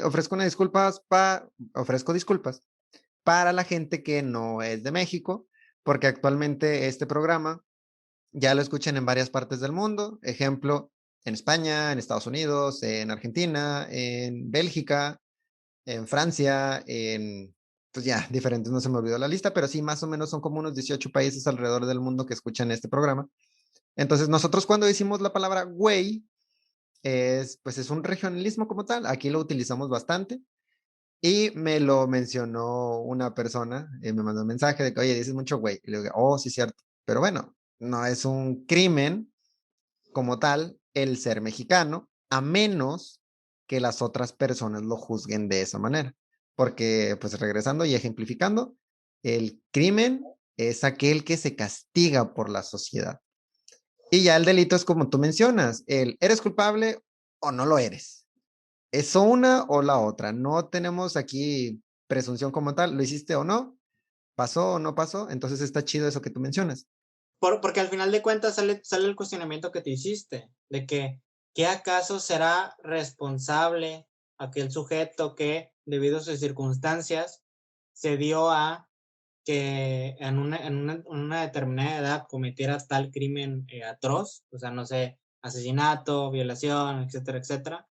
ofrezco disculpas para la gente que no es de México, porque actualmente este programa ya lo escuchan en varias partes del mundo. Ejemplo, en España, en Estados Unidos, en Argentina, en Bélgica, en Francia, en pues ya, diferentes, no se me olvidó la lista, pero sí, más o menos son como unos 18 países alrededor del mundo que escuchan este programa. Entonces, nosotros cuando decimos la palabra güey, pues es un regionalismo como tal, aquí lo utilizamos bastante. Y me lo mencionó una persona, me mandó un mensaje de que, oye, dices mucho güey. Y le digo, oh, sí, cierto. Pero bueno, no es un crimen como tal el ser mexicano, a menos que las otras personas lo juzguen de esa manera. Porque, pues regresando y ejemplificando, el crimen es aquel que se castiga por la sociedad. Y ya el delito es como tú mencionas, el eres culpable o no lo eres. Es una o la otra. No tenemos aquí presunción como tal. ¿Lo hiciste o no? ¿Pasó o no pasó? Entonces está chido eso que tú mencionas. Porque al final de cuentas sale el cuestionamiento que te hiciste, de que, ¿qué acaso será responsable aquel sujeto que, debido a sus circunstancias, se dio a que en una determinada edad cometiera tal crimen atroz? O sea, no sé, asesinato, violación, etcétera, etcétera.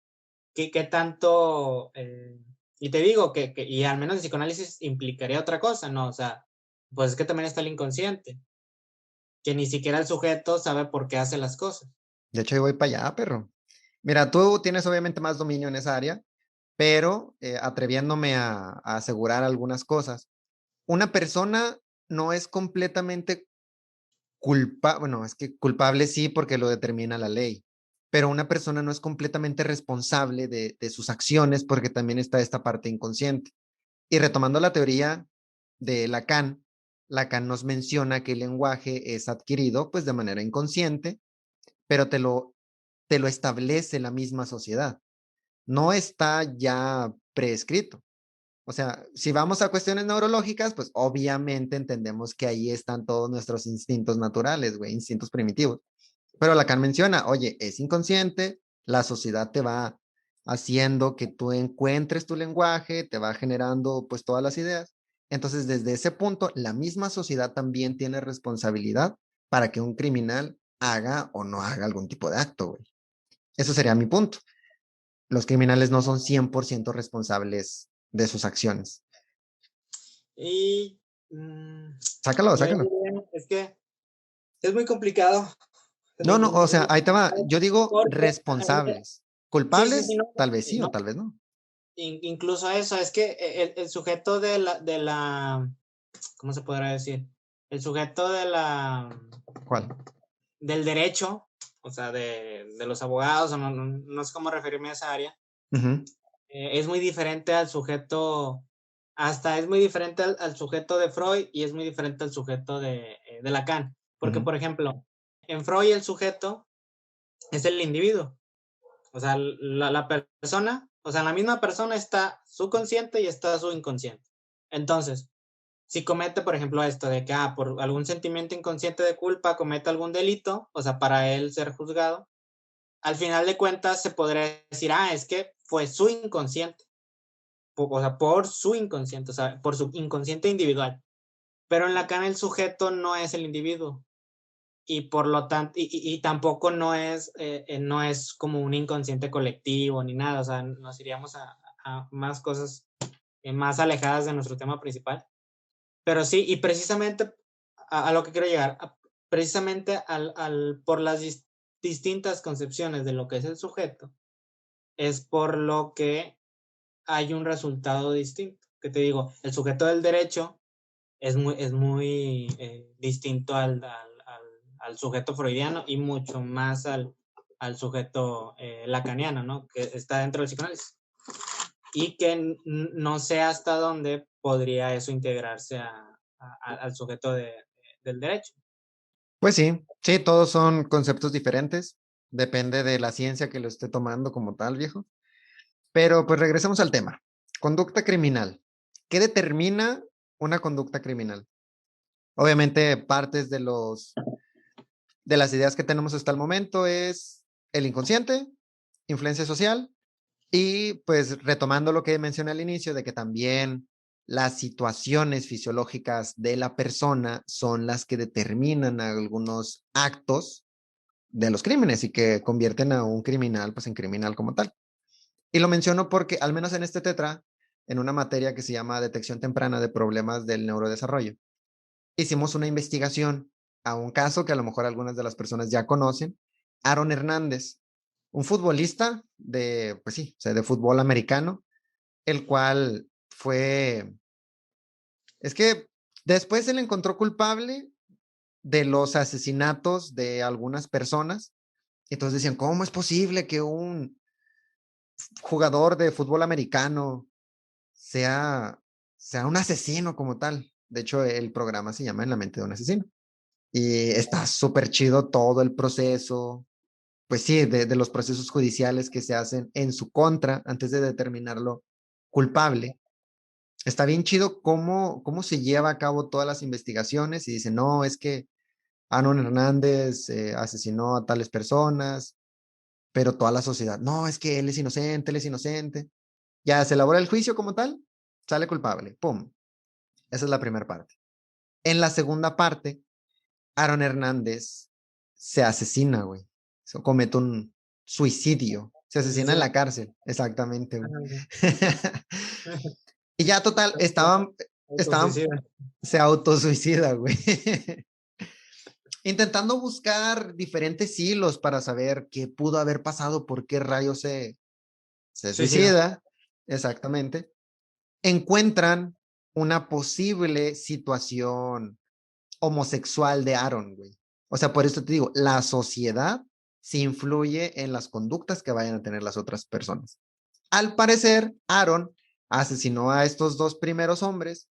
¿Qué tanto? Y te digo y al menos el psicoanálisis implicaría otra cosa, ¿no? O sea, pues es que también está el inconsciente, que ni siquiera el sujeto sabe por qué hace las cosas. De hecho, yo voy para allá, perro. Mira, tú tienes obviamente más dominio en esa área, pero atreviéndome a asegurar algunas cosas. Una persona no es completamente culpable, bueno, es que culpable sí porque lo determina la ley, pero una persona no es completamente responsable de sus acciones porque también está esta parte inconsciente. Y retomando la teoría de Lacan, Lacan nos menciona que el lenguaje es adquirido pues de manera inconsciente, pero te lo establece la misma sociedad. No está ya prescrito. O sea, si vamos a cuestiones neurológicas, pues obviamente entendemos que ahí están todos nuestros instintos naturales, güey, instintos primitivos. Pero Lacan menciona, oye, es inconsciente, la sociedad te va haciendo que tú encuentres tu lenguaje, te va generando pues todas las ideas. Entonces, desde ese punto, la misma sociedad también tiene responsabilidad para que un criminal haga o no haga algún tipo de acto, güey. Eso sería mi punto. Los criminales no son 100% responsables de sus acciones. Y mm, Sácalo, yo sácalo. diría, es que es muy complicado. No, no, o sea, ahí te va. Yo digo Porque, responsables. sí, sí, sí, Culpables, no, tal vez sí o no, tal vez no. incluso eso, es que el sujeto ¿cómo se podrá decir? El sujeto ¿Cuál? del derecho, o sea, de los abogados, o no sé cómo referirme a esa área, Ujú, es muy diferente al sujeto, hasta es muy diferente al sujeto de Freud y es muy diferente al sujeto de Lacan. Porque, ujú. por ejemplo, en Freud el sujeto es el individuo. O sea, la persona, o sea, en la misma persona está su consciente y está su inconsciente. Entonces, si comete, por ejemplo, esto de que por algún sentimiento inconsciente de culpa comete algún delito, o sea, para él ser juzgado, al final de cuentas se podría decir, es que fue su inconsciente, o sea, por su inconsciente, o sea, por su inconsciente individual. Pero en Lacan el sujeto no es el individuo y por lo tanto, y tampoco no es como un inconsciente colectivo ni nada, o sea, nos iríamos a más cosas más alejadas de nuestro tema principal. Pero sí, y precisamente a lo que quiero llegar, precisamente por las distintas concepciones de lo que es el sujeto, es por lo que hay un resultado distinto. Que te digo, el sujeto del derecho es muy distinto al sujeto freudiano y mucho más al sujeto lacaniano, ¿no? Que está dentro del psicoanálisis. Y que no sé hasta dónde podría eso integrarse al sujeto del derecho. Pues sí, sí, todos son conceptos diferentes. Depende de la ciencia que lo esté tomando como tal, viejo. Pero pues regresemos al tema. Conducta criminal. ¿Qué determina una conducta criminal? Obviamente, partes de las ideas que tenemos hasta el momento es el inconsciente, influencia social y pues retomando lo que mencioné al inicio de que también las situaciones fisiológicas de la persona son las que determinan algunos actos de los crímenes y que convierten a un criminal pues en criminal como tal. Y lo menciono porque al menos en este tetra en una materia que se llama detección temprana de problemas del neurodesarrollo. Hicimos una investigación a un caso que a lo mejor algunas de las personas ya conocen, Aaron Hernández, un futbolista de, pues sí, o sea, de fútbol americano, el cual fue, es que después se le encontró culpable de los asesinatos de algunas personas. Entonces decían, ¿cómo es posible que un jugador de fútbol americano sea, sea un asesino como tal? De hecho, el programa se llama En la mente de un asesino. Y está súper chido todo el proceso, pues sí, de los procesos judiciales que se hacen en su contra antes de determinarlo culpable. Está bien chido cómo se lleva a cabo todas las investigaciones y dice, no, es que Aaron Hernández asesinó a tales personas, pero toda la sociedad, no, es que él es inocente, él es inocente. Ya se elabora el juicio como tal, sale culpable, ¡pum! Esa es la primera parte. En la segunda parte, Aaron Hernández se asesina, güey. Se comete un suicidio. Se asesina en Suicidio. la cárcel, exactamente, güey. Ándale. Y ya total, estaban, Autosuicida. se autosuicida, güey. Intentando buscar diferentes hilos para saber qué pudo haber pasado, por qué rayos se Suicidio. suicida, exactamente. Encuentran una posible situación homosexual de Aaron, güey. O sea, por eso te digo, la sociedad sí influye en las conductas que vayan a tener las otras personas. Al parecer, Aaron asesinó a estos dos primeros hombres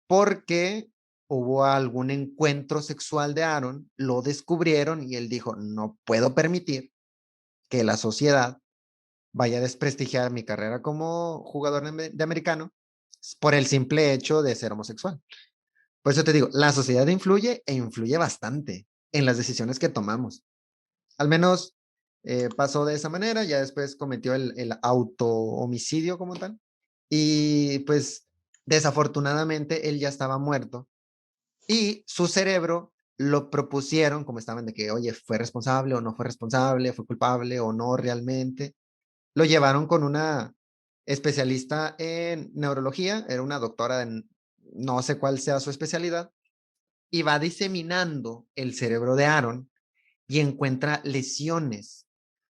porque hubo algún encuentro sexual de Aaron, lo descubrieron y él dijo, no puedo permitir que la sociedad vaya a desprestigiar mi carrera como jugador de americano por el simple hecho de ser homosexual. Por eso te digo, la sociedad influye e influye bastante en las decisiones que tomamos. Al menos pasó de esa manera, ya después cometió el auto-homicidio como tal. Y pues desafortunadamente él ya estaba muerto y su cerebro lo propusieron como estaban de que, oye, fue responsable o no fue responsable, fue culpable o no realmente. Lo llevaron con una especialista en neurología, era una doctora en no sé cuál sea su especialidad, y va diseminando el cerebro de Aaron y encuentra lesiones.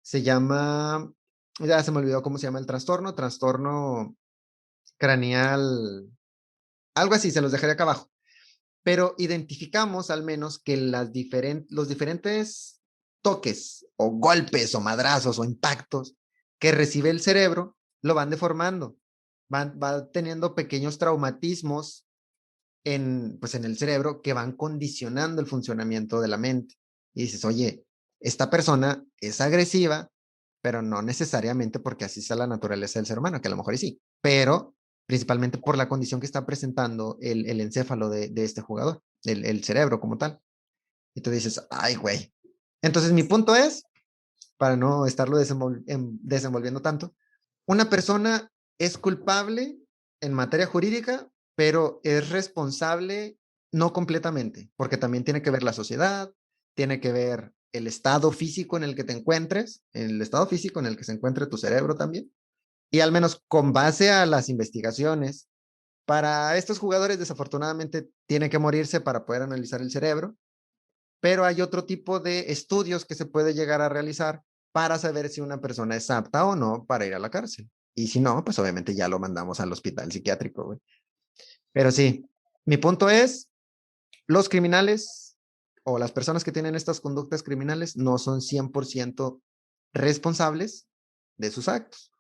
Se llama, ya se me olvidó cómo se llama el trastorno, trastorno craneal, algo así, se los dejaré acá abajo. Pero identificamos al menos que los diferentes toques o golpes o madrazos o impactos que recibe el cerebro lo van deformando, va teniendo pequeños traumatismos pues en el cerebro que van condicionando el funcionamiento de la mente. Y dices, oye, esta persona es agresiva, pero no necesariamente porque así sea la naturaleza del ser humano, que a lo mejor sí, pero principalmente por la condición que está presentando el encéfalo de este jugador, el cerebro como tal. Y tú dices, ay, güey. Entonces mi punto es, para no estarlo desenvolviendo tanto, una persona es culpable en materia jurídica, pero es responsable no completamente, porque también tiene que ver la sociedad, tiene que ver el estado físico en el que te encuentres, el estado físico en el que se encuentre tu cerebro también. Y al menos con base a las investigaciones, para estos jugadores desafortunadamente tiene que morirse para poder analizar el cerebro, pero hay otro tipo de estudios que se puede llegar a realizar para saber si una persona es apta o no para ir a la cárcel. Y si no, pues obviamente ya lo mandamos al hospital psiquiátrico, güey. Pero sí, mi punto es, los criminales o las personas que tienen estas conductas criminales no son 100% responsables de sus actos.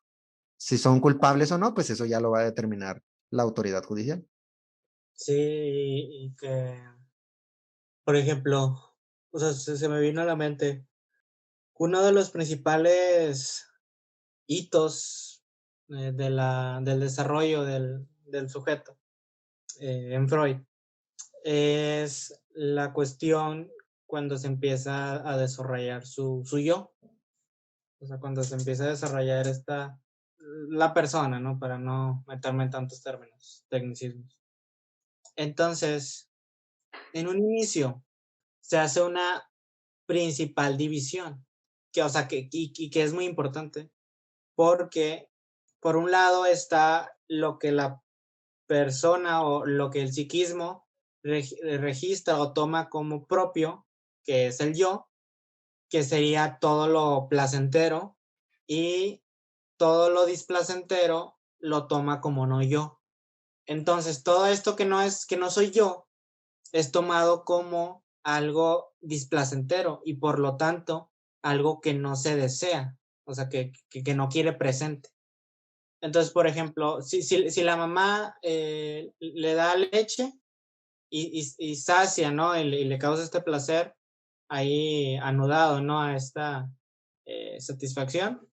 Si son culpables o no, pues eso ya lo va a determinar la autoridad judicial. Sí, y que, por ejemplo, o sea, se me vino a la mente, uno de los principales hitos del desarrollo del sujeto en Freud es la cuestión cuando se empieza a desarrollar su yo, o sea, cuando se empieza a desarrollar la persona, ¿no? Para no meterme en tantos términos, tecnicismos. Entonces, en un inicio se hace una principal división, que, o sea, que es muy importante porque por un lado está lo que la persona o lo que el psiquismo registra o toma como propio, que es el yo, que sería todo lo placentero, y todo lo displacentero lo toma como no yo. Entonces, todo esto que no soy yo, es tomado como algo displacentero y por lo tanto algo que no se desea, o sea, que no quiere presente. Entonces, por ejemplo, si la mamá le da leche y sacia, ¿no? Y le causa este placer ahí anudado, ¿no? A esta satisfacción,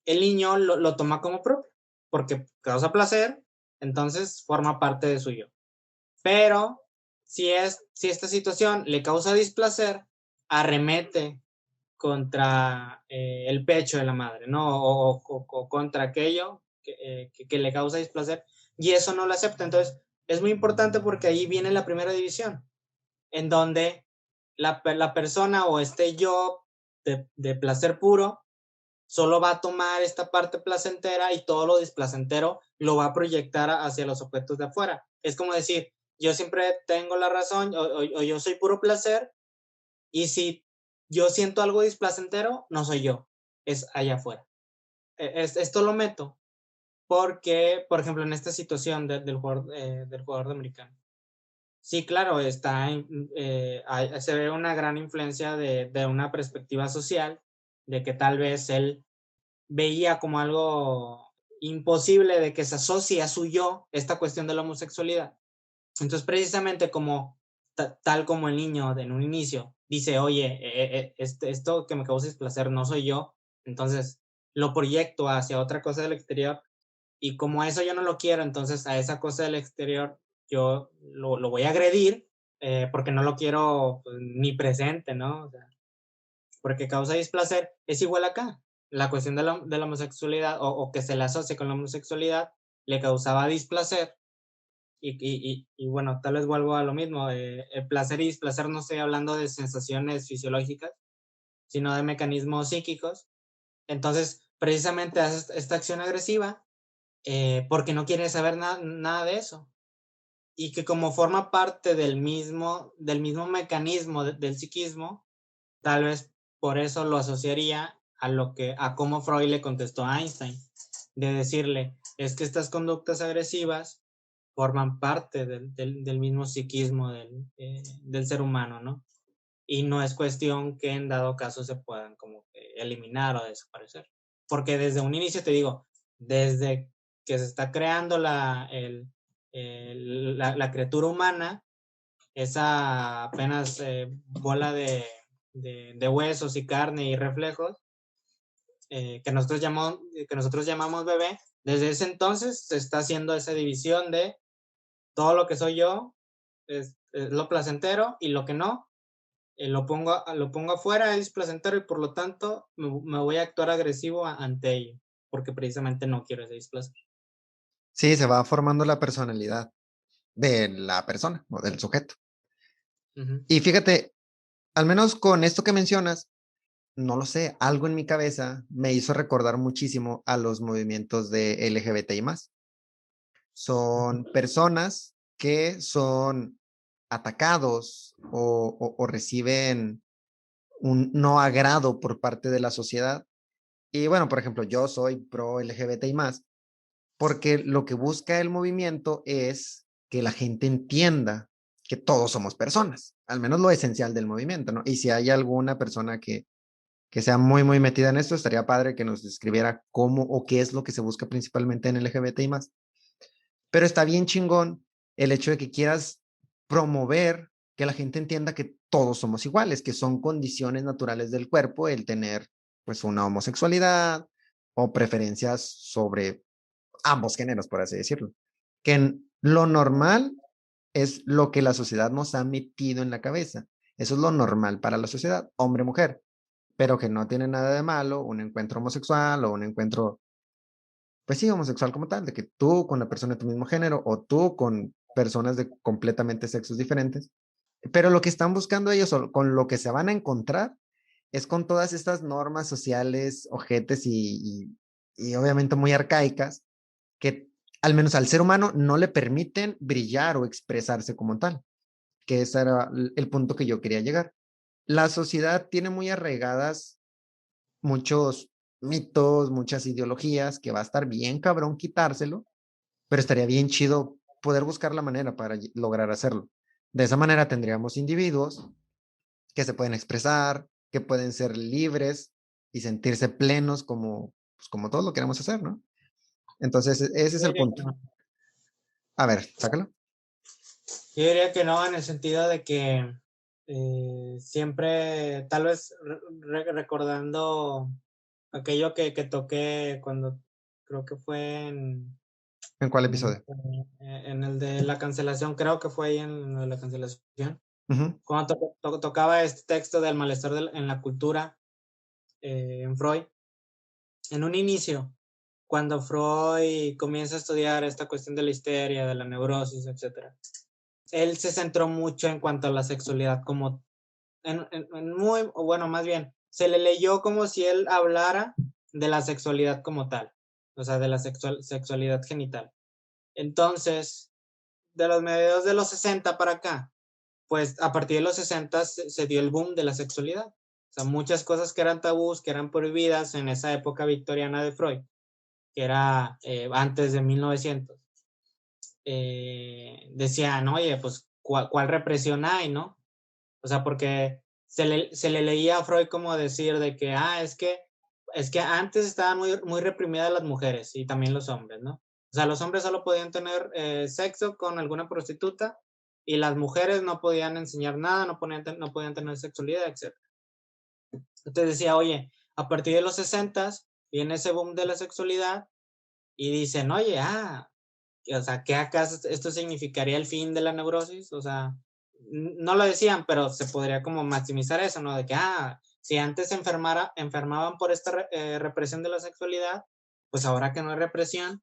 el niño lo toma como propio, porque causa placer, entonces forma parte de su yo. Pero si esta situación le causa displacer, arremete contra el pecho de la madre, ¿no? O contra aquello que le causa displacer, y eso no lo acepta. Entonces, es muy importante porque ahí viene la primera división, en donde la persona o este yo de placer puro solo va a tomar esta parte placentera y todo lo displacentero lo va a proyectar hacia los objetos de afuera. Es como decir, yo siempre tengo la razón o yo soy puro placer, y si yo siento algo displacentero, no soy yo, es allá afuera. Esto lo meto porque, por ejemplo, en esta situación del jugador de americano, sí, claro, se ve una gran influencia de una perspectiva social, de que tal vez él veía como algo imposible de que se asocie a su yo esta cuestión de la homosexualidad. Entonces, precisamente como tal como el niño en un inicio dice, oye, esto que me causa displacer no soy yo, entonces lo proyecto hacia otra cosa del exterior, y como eso yo no lo quiero, entonces a esa cosa del exterior yo lo voy a agredir, porque no lo quiero pues, ni presente, ¿no? O sea, porque causa displacer es igual acá. La cuestión de la homosexualidad o que se le asocia con la homosexualidad le causaba displacer, y bueno, tal vez vuelvo a lo mismo. El placer y displacer no estoy hablando de sensaciones fisiológicas, sino de mecanismos psíquicos. Entonces, precisamente haces esta acción agresiva porque no quiere saber nada de eso. Y que como forma parte del mismo mecanismo del psiquismo, tal vez por eso lo asociaría a cómo Freud le contestó a Einstein, de decirle, es que estas conductas agresivas forman parte del mismo psiquismo del ser humano, ¿no? Y no es cuestión que en dado caso se puedan como que eliminar o desaparecer. Porque desde un inicio te digo, desde que se está creando la criatura humana, esa apenas bola de huesos y carne y reflejos, que nosotros llamamos bebé, desde ese entonces se está haciendo esa división de todo lo que soy yo es lo placentero, y lo que no, lo pongo afuera, es placentero, y por lo tanto me voy a actuar agresivo ante ello, porque precisamente no quiero ese displacer. Sí, se va formando la personalidad de la persona o del sujeto. Ujú. Y fíjate, al menos con esto que mencionas, no lo sé, algo en mi cabeza me hizo recordar muchísimo a los movimientos de LGBTI más. Son personas que son atacados o reciben un no agrado por parte de la sociedad. Y bueno, por ejemplo, yo soy pro LGBTI más, porque lo que busca el movimiento es que la gente entienda que todos somos personas, al menos lo esencial del movimiento, ¿no? Y si hay alguna persona que sea muy, muy metida en esto, estaría padre que nos describiera cómo o qué es lo que se busca principalmente en LGBTI más. Pero está bien chingón el hecho de que quieras promover que la gente entienda que todos somos iguales, que son condiciones naturales del cuerpo el tener pues una homosexualidad o preferencias sobre ambos géneros, por así decirlo. Que lo normal es lo que la sociedad nos ha metido en la cabeza. Eso es lo normal para la sociedad, hombre-mujer, pero que no tiene nada de malo un encuentro homosexual o un encuentro, pues sí, homosexual como tal, de que tú con la persona de tu mismo género o tú con personas de completamente sexos diferentes. Pero lo que están buscando ellos o con lo que se van a encontrar es con todas estas normas sociales, ojetes y obviamente muy arcaicas que al menos al ser humano no le permiten brillar o expresarse como tal, que ese era el punto que yo quería llegar. La sociedad tiene muy arraigadas muchos mitos, muchas ideologías, que va a estar bien cabrón quitárselo, pero estaría bien chido poder buscar la manera para lograr hacerlo. De esa manera tendríamos individuos que se pueden expresar, que pueden ser libres y sentirse plenos como, pues, como todos lo queremos hacer, ¿no? Entonces, ese es Yo el diría punto. que no. A ver, sácalo. Yo diría que no, en el sentido de que siempre, tal vez recordando aquello que toqué cuando creo que fue ¿En cuál ¿dónde episodio? fue? En el de la cancelación, creo que fue ahí en lo de la cancelación, Ujú. cuando tocaba este texto del malestar en la cultura en Freud, en un inicio, cuando Freud comienza a estudiar esta cuestión de la histeria, de la neurosis, etcétera, él se centró mucho en cuanto a la sexualidad como, en muy, o bueno, más bien, se le leyó como si él hablara de la sexualidad como tal, o sea, de la sexualidad genital. Entonces, de los mediados de los 60 para acá, pues a partir de los 60 se dio el boom de la sexualidad. O sea, muchas cosas que eran tabús, que eran prohibidas en esa época victoriana de Freud, que era antes de 1900, decían, oye, pues, ¿cuál represión hay, no? O sea, porque se le leía a Freud como decir de que, es que antes estaban muy reprimidas las mujeres y también los hombres, ¿no? O sea, los hombres solo podían tener sexo con alguna prostituta y las mujeres no podían enseñar nada, no podían tener sexualidad, etc. Entonces decía, oye, a partir de los 60 viene ese boom de la sexualidad y dicen, oye, o sea, ¿qué acaso esto significaría el fin de la neurosis? O sea, no lo decían, pero se podría como maximizar eso, ¿no? De que, si antes enfermaban por esta represión de la sexualidad, pues ahora que no hay represión,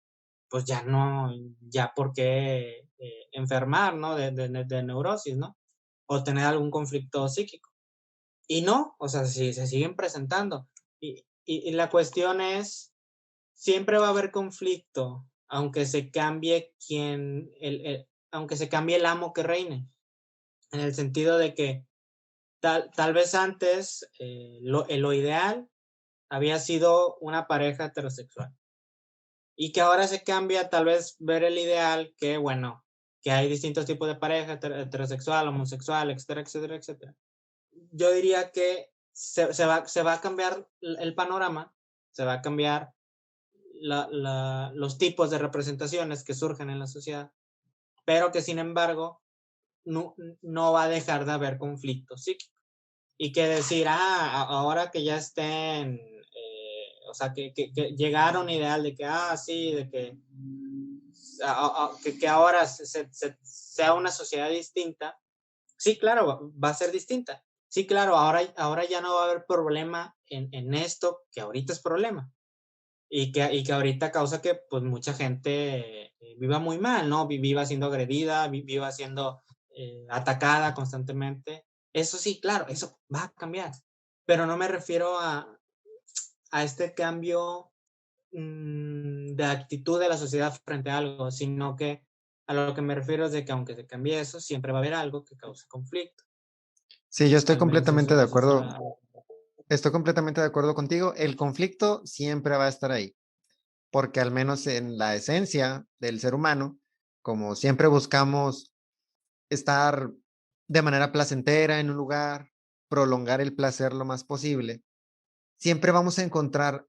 pues ya no, ya por qué enfermar, ¿no? De neurosis, ¿no? O tener algún conflicto psíquico. Y no, o sea, sí, se siguen presentando. Y la cuestión es, siempre va a haber conflicto, aunque se cambie aunque se cambie el amo que reine, en el sentido de que tal vez antes lo ideal había sido una pareja heterosexual y que ahora se cambia tal vez ver el ideal que, bueno, que hay distintos tipos de pareja, heterosexual, homosexual, etcétera, etcétera, etcétera. Yo diría que se va a cambiar el panorama, se va a cambiar los tipos de representaciones que surgen en la sociedad, pero que sin embargo no va a dejar de haber conflictos psíquicos. Y que decir, ahora que ya estén, o sea, que llegaron a un ideal de que, sí, de que ahora sea una sociedad distinta. Sí, claro, va a ser distinta. Sí, claro, ahora ya no va a haber problema en esto que ahorita es problema. Y que ahorita causa que pues mucha gente viva muy mal, ¿no? Viva siendo agredida, viva siendo atacada constantemente. Eso sí, claro, eso va a cambiar. Pero no me refiero a este cambio de actitud de la sociedad frente a algo, sino que a lo que me refiero es de que aunque se cambie eso, siempre va a haber algo que cause conflicto. Sí, yo estoy Al menos completamente de eso es acuerdo. Estoy completamente de acuerdo contigo. El conflicto siempre va a estar ahí, porque al menos en la esencia del ser humano, como siempre buscamos estar de manera placentera en un lugar, prolongar el placer lo más posible, siempre vamos a encontrar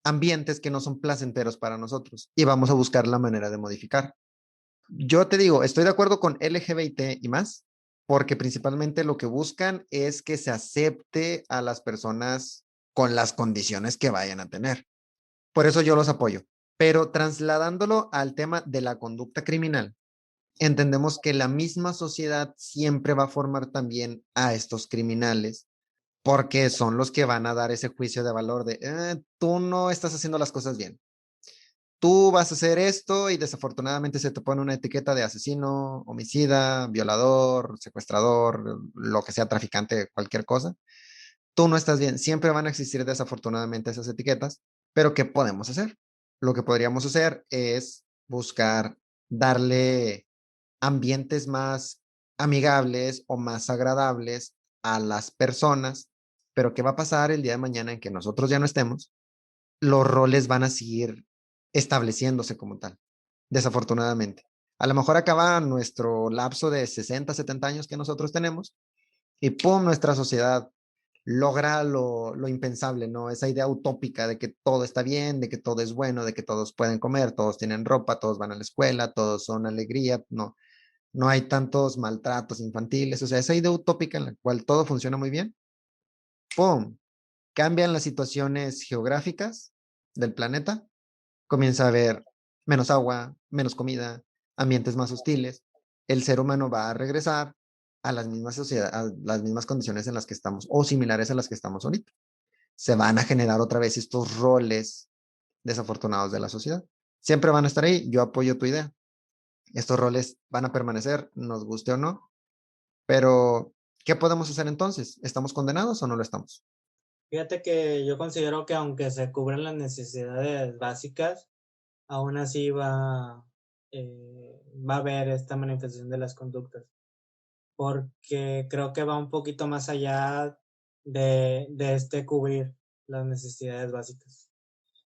ambientes que no son placenteros para nosotros y vamos a buscar la manera de modificar. Yo te digo, estoy de acuerdo con LGBT y más, porque principalmente lo que buscan es que se acepte a las personas con las condiciones que vayan a tener. Por eso yo los apoyo. Pero trasladándolo al tema de la conducta criminal, entendemos que la misma sociedad siempre va a formar también a estos criminales, porque son los que van a dar ese juicio de valor de, tú no estás haciendo las cosas bien, tú vas a hacer esto y desafortunadamente se te pone una etiqueta de asesino, homicida, violador, secuestrador, lo que sea, traficante, cualquier cosa. Tú no estás bien. Siempre van a existir desafortunadamente esas etiquetas, pero ¿qué podemos hacer? Lo que podríamos hacer es buscar darle ambientes más amigables o más agradables a las personas, pero ¿qué va a pasar el día de mañana en que nosotros ya no estemos? Los roles van a seguir estableciéndose como tal, desafortunadamente. A lo mejor acaba nuestro lapso de 60, 70 años que nosotros tenemos y ¡pum! Nuestra sociedad logra lo impensable, ¿no? Esa idea utópica de que todo está bien, de que todo es bueno, de que todos pueden comer, todos tienen ropa, todos van a la escuela, todos son alegría, no, no hay tantos maltratos infantiles, o sea, esa idea utópica en la cual todo funciona muy bien, ¡pum! Cambian las situaciones geográficas del planeta, comienza a haber menos agua, menos comida, ambientes más hostiles, el ser humano va a regresar a las mismas sociedades, a las mismas condiciones en las que estamos o similares a las que estamos ahorita. Se van a generar otra vez estos roles desafortunados de la sociedad. Siempre van a estar ahí, yo apoyo tu idea. Estos roles van a permanecer, nos guste o no, pero ¿qué podemos hacer entonces? ¿Estamos condenados o no lo estamos? Fíjate que yo considero que aunque se cubran las necesidades básicas, aún así va a haber esta manifestación de las conductas, porque creo que va un poquito más allá de este cubrir las necesidades básicas.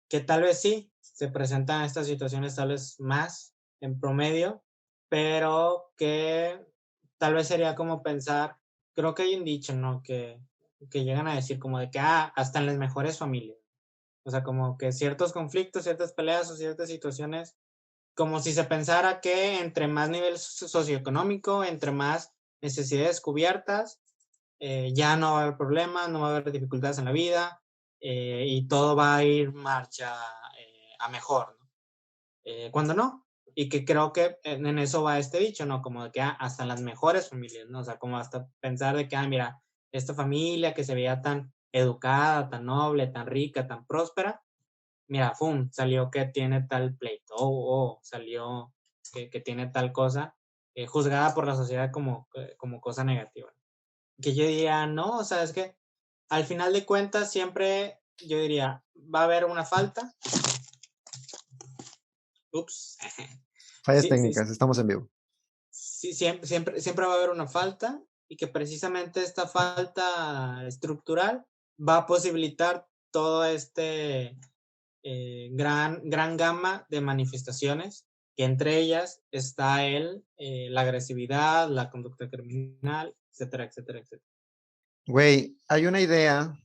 Que tal vez sí, se presentan estas situaciones tal vez más en promedio, pero que tal vez sería como pensar, creo que hay un dicho, ¿no? Que llegan a decir como de que, hasta en las mejores familias. O sea, como que ciertos conflictos, ciertas peleas o ciertas situaciones, como si se pensara que entre más nivel socioeconómico, entre más necesidades cubiertas, ya no va a haber problemas, no va a haber dificultades en la vida, y todo va a ir marcha a mejor, ¿no? Cuando no, y que creo que en eso va este dicho, ¿no? Como de que hasta las mejores familias, ¿no? O sea, como hasta pensar de que, mira, esta familia que se veía tan educada, tan noble, tan rica, tan próspera, mira, ¡fum! Salió que tiene tal pleito, o salió que tiene tal cosa, juzgada por la sociedad como cosa negativa. Que yo diría, no, o sea, es que al final de cuentas siempre, yo diría, va a haber una falta. Ups. Fallas Sí, sí, técnicas, estamos en vivo. sí, siempre va a haber una falta y que precisamente esta falta estructural va a posibilitar todo este gran gama de manifestaciones, que entre ellas está la agresividad, la conducta criminal, etcétera, etcétera, etcétera. Güey, hay una idea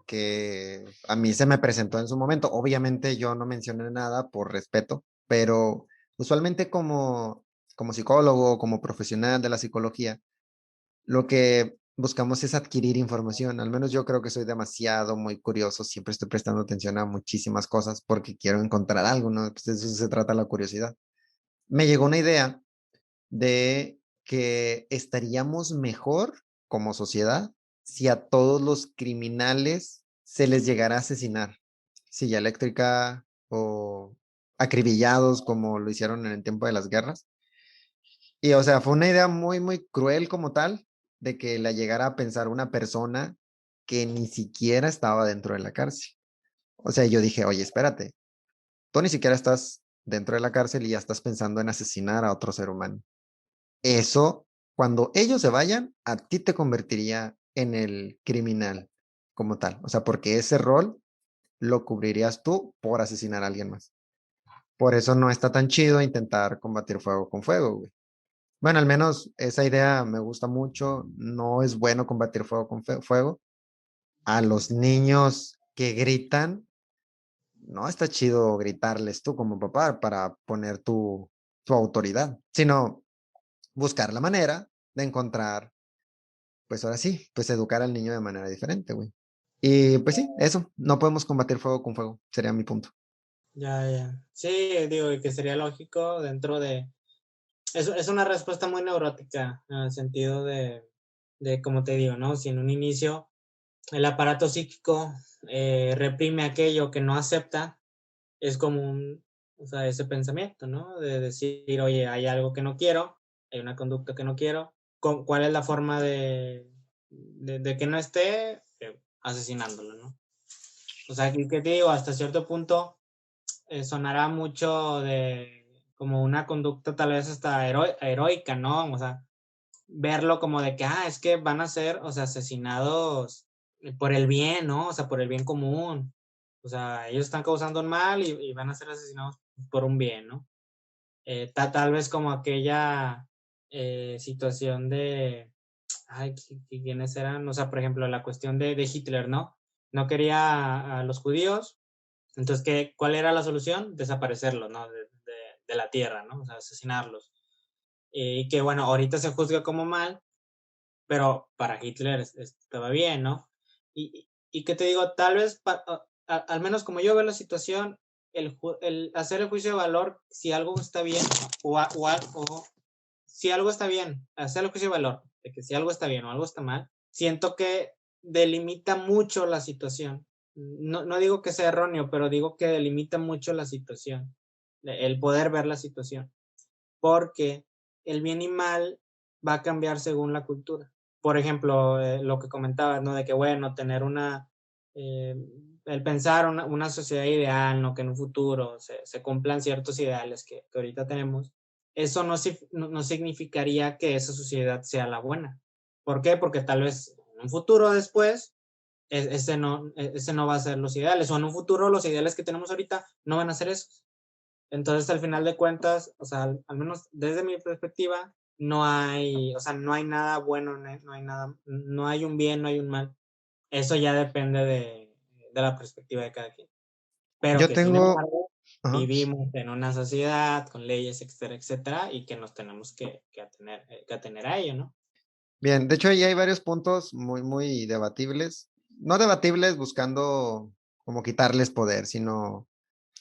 que a mí se me presentó en su momento. Obviamente yo no mencioné nada por respeto, pero usualmente como psicólogo, como profesional de la psicología, lo que buscamos es adquirir información. Al menos yo creo que soy demasiado muy curioso. Siempre estoy prestando atención a muchísimas cosas porque quiero encontrar algo, ¿no? Pues de eso se trata la curiosidad. Me llegó una idea de que estaríamos mejor como sociedad si a todos los criminales se les llegara a asesinar, silla eléctrica o acribillados como lo hicieron en el tiempo de las guerras. Y o sea, fue una idea muy, muy cruel como tal, de que la llegara a pensar una persona que ni siquiera estaba dentro de la cárcel. O sea, yo dije, oye, espérate, tú ni siquiera estás dentro de la cárcel y ya estás pensando en asesinar a otro ser humano. Eso, cuando ellos se vayan, a ti te convertiría en el criminal como tal. O sea, porque ese rol lo cubrirías tú por asesinar a alguien más. Por eso no está tan chido intentar combatir fuego con fuego, güey. Bueno, al menos esa idea me gusta mucho. No es bueno combatir fuego con fuego. A los niños que gritan, no está chido gritarles tú como papá para poner tu autoridad, sino buscar la manera de encontrar, pues ahora sí, pues educar al niño de manera diferente, güey. Y pues sí, eso, no podemos combatir fuego con fuego, sería mi punto. Ya, ya. Sí, digo, y que sería lógico dentro de... Es una respuesta muy neurótica en el sentido como te digo, ¿no? Si en un inicio el aparato psíquico reprime aquello que no acepta, es como o sea, ese pensamiento, ¿no? De decir, oye, hay algo que no quiero, hay una conducta que no quiero, ¿cuál es la forma de que no esté? Asesinándolo, ¿no? O sea, ¿qué te digo? Hasta cierto punto sonará mucho como una conducta tal vez hasta heroica, ¿no? O sea, verlo como de que, es que van a ser, o sea, asesinados por el bien, ¿no? O sea, por el bien común. O sea, ellos están causando un mal y van a ser asesinados por un bien, ¿no? Tal vez como aquella situación de, ¿quiénes eran? O sea, por ejemplo, la cuestión de Hitler, ¿no? No quería a los judíos, entonces, ¿cuál era la solución? Desaparecerlos, ¿no? De la tierra, ¿no? O sea, asesinarlos. Y que, bueno, ahorita se juzga como mal, pero para Hitler estaba bien, ¿no? Y que te digo, tal vez, al menos como yo veo la situación, el hacer el juicio de valor, si algo está bien o si algo está bien, hacer el juicio de valor, de que si algo está bien o algo está mal, siento que delimita mucho la situación. No digo que sea erróneo, pero digo que delimita mucho la situación, el poder ver la situación, porque el bien y mal va a cambiar según la cultura. Por ejemplo, lo que comentabas, ¿no? De que, bueno, tener el pensar una sociedad ideal, ¿no? Que en un futuro se cumplan ciertos ideales que ahorita tenemos, eso no significaría que esa sociedad sea la buena. ¿Por qué? Porque tal vez en un futuro después, ese no va a ser los ideales, o en un futuro los ideales que tenemos ahorita no van a ser esos. Entonces, al final de cuentas, o sea, al menos desde mi perspectiva, o sea, no hay nada bueno, no hay un bien, no hay un mal. Eso ya depende de la perspectiva de cada quien. Pero Yo que sin tengo, embargo, ajá. vivimos en una sociedad con leyes, etcétera, etcétera, y que nos tenemos que atener a ello, ¿no? Bien, de hecho, ahí hay varios puntos muy, muy debatibles. No debatibles buscando como quitarles poder, sino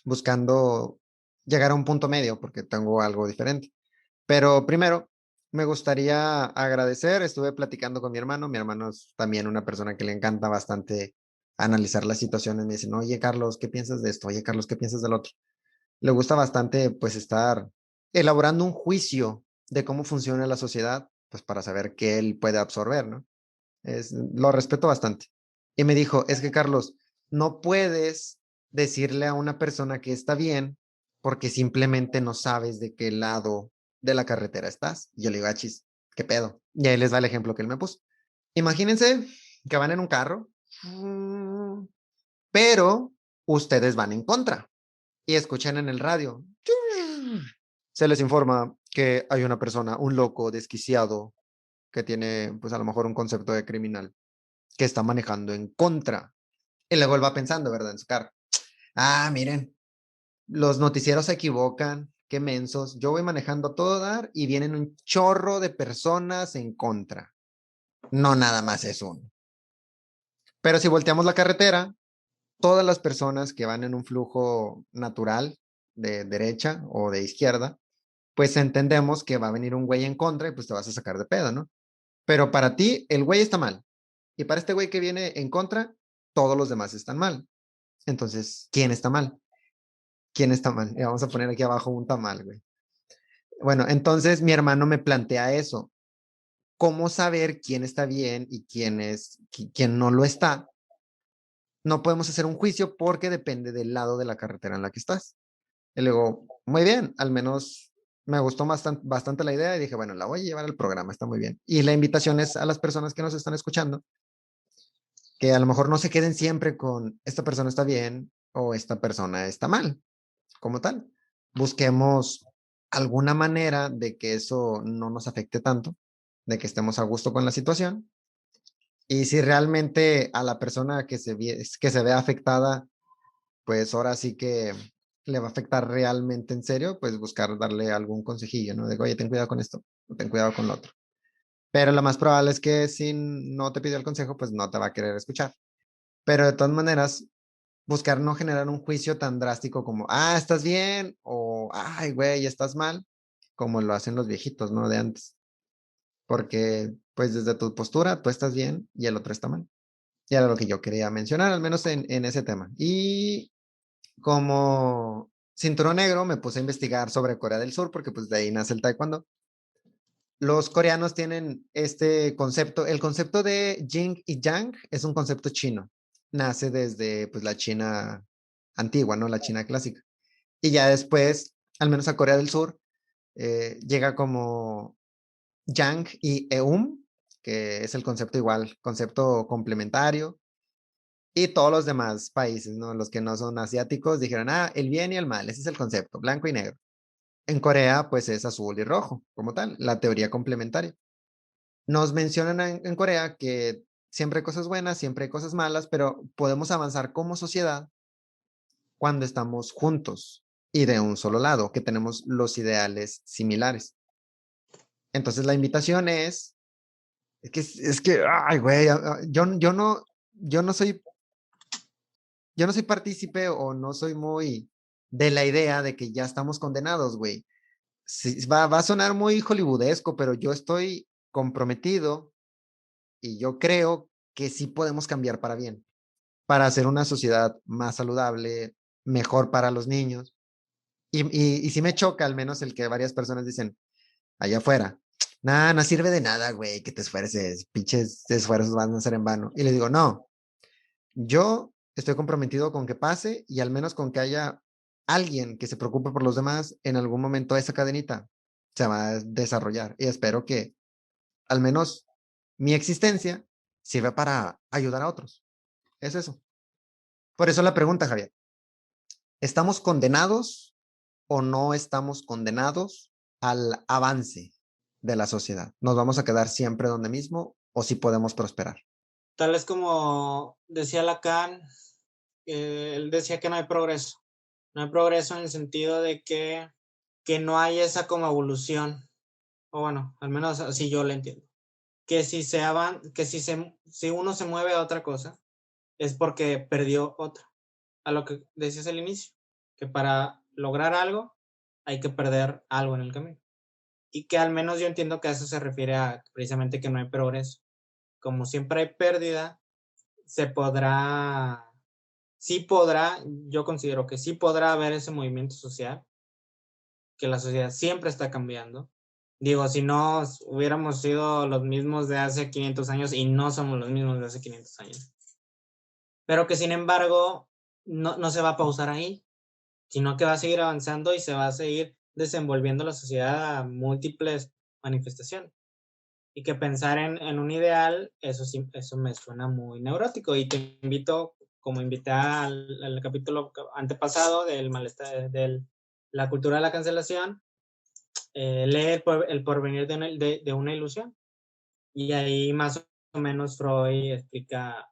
buscando llegar a un punto medio, porque tengo algo diferente. Pero primero, me gustaría agradecer, estuve platicando con mi hermano es también una persona que le encanta bastante analizar las situaciones, me dicen, oye Carlos, ¿qué piensas de esto? Oye Carlos, ¿qué piensas del otro? Le gusta bastante pues estar elaborando un juicio de cómo funciona la sociedad, pues para saber qué él puede absorber, ¿no? Lo respeto bastante. Y me dijo, es que Carlos, no puedes decirle a una persona que está bien porque simplemente no sabes de qué lado de la carretera estás. Y yo le digo, chis, ¿qué pedo? Y ahí les va el ejemplo que él me puso. Imagínense que van en un carro, pero ustedes van en contra y escuchan en el radio. Se les informa que hay una persona, un loco desquiciado, que tiene pues a lo mejor un concepto de criminal, que está manejando en contra. Y luego él va pensando, ¿verdad? En su carro. Miren, los noticieros se equivocan, qué mensos. Yo voy manejando a todo dar y vienen un chorro de personas en contra. No nada más es uno. Pero si volteamos la carretera, todas las personas que van en un flujo natural de derecha o de izquierda, pues entendemos que va a venir un güey en contra y pues te vas a sacar de pedo, ¿no? Pero para ti, el güey está mal. Y para este güey que viene en contra, todos los demás están mal. Entonces, ¿quién está mal? ¿Quién está mal? Y vamos a poner aquí abajo un tamal, güey. Bueno, entonces mi hermano me plantea eso. ¿Cómo saber quién está bien y quién no lo está? No podemos hacer un juicio porque depende del lado de la carretera en la que estás. Y luego, muy bien, al menos me gustó bastante la idea y dije, bueno, la voy a llevar al programa, está muy bien. Y la invitación es a las personas que nos están escuchando, que a lo mejor no se queden siempre con esta persona está bien o esta persona está mal, como tal. Busquemos alguna manera de que eso no nos afecte tanto, de que estemos a gusto con la situación. Y si realmente a la persona que se ve afectada, pues ahora sí que le va a afectar realmente en serio, pues buscar darle algún consejillo, ¿no? De, oye, ten cuidado con esto, o ten cuidado con lo otro. Pero lo más probable es que si no te pidió el consejo, pues no te va a querer escuchar. Pero de todas maneras, buscar no generar un juicio tan drástico como, estás bien, o, ay, güey, estás mal, como lo hacen los viejitos, ¿no? De antes. Porque, pues desde tu postura, tú estás bien y el otro está mal. Y era lo que yo quería mencionar, al menos en ese tema. Y como cinturón negro, me puse a investigar sobre Corea del Sur, porque pues de ahí nace el taekwondo. Los coreanos tienen este concepto, el concepto de yin y yang es un concepto chino. Nace desde pues la China antigua, ¿no? La China clásica. Y ya después al menos a Corea del Sur, llega como Yang y Eum, que es el concepto igual, concepto complementario, y todos los demás países, ¿no? Los que no son asiáticos dijeron, el bien y el mal, ese es el concepto, blanco y negro. En Corea, pues es azul y rojo, como tal, la teoría complementaria. Nos mencionan en Corea que siempre hay cosas buenas, siempre hay cosas malas, pero podemos avanzar como sociedad cuando estamos juntos y de un solo lado, que tenemos los ideales similares. Entonces la invitación es que, ay, güey, yo no soy partícipe o no soy muy de la idea de que ya estamos condenados, güey. Sí, va a sonar muy hollywoodesco, pero yo estoy comprometido y yo creo que sí podemos cambiar para bien, para hacer una sociedad más saludable, mejor para los niños. Y sí me choca al menos el que varias personas dicen allá afuera, nada, no sirve de nada, güey, que te esfuerces, pinches esfuerzos van a ser en vano. Y le digo, no, yo estoy comprometido con que pase y al menos con que haya alguien que se preocupe por los demás, en algún momento esa cadenita se va a desarrollar y espero que al menos mi existencia sirva para ayudar a otros. Es eso. Por eso la pregunta, Javier, ¿estamos condenados o no estamos condenados al avance de la sociedad? ¿Nos vamos a quedar siempre donde mismo o si podemos prosperar? Tal vez como decía Lacan, él decía que no hay progreso. No hay progreso en el sentido de que no hay esa como evolución, o bueno, al menos así yo lo entiendo. Que si uno se mueve a otra cosa, es porque perdió otra. A lo que decías al inicio, que para lograr algo hay que perder algo en el camino. Y que al menos yo entiendo que a eso se refiere a precisamente que no hay progreso. Como siempre hay pérdida, se podrá, sí podrá, yo considero que sí podrá haber ese movimiento social, que la sociedad siempre está cambiando. Digo, si no hubiéramos sido los mismos de hace 500 años y no somos los mismos de hace 500 años. Pero que sin embargo no se va a pausar ahí, sino que va a seguir avanzando y se va a seguir desenvolviendo la sociedad a múltiples manifestaciones. Y que pensar en un ideal, eso sí, eso me suena muy neurótico. Y te invito, como invité al capítulo antepasado del malestar, de la cultura de la cancelación, lee el porvenir de una ilusión. Y ahí más o menos Freud explica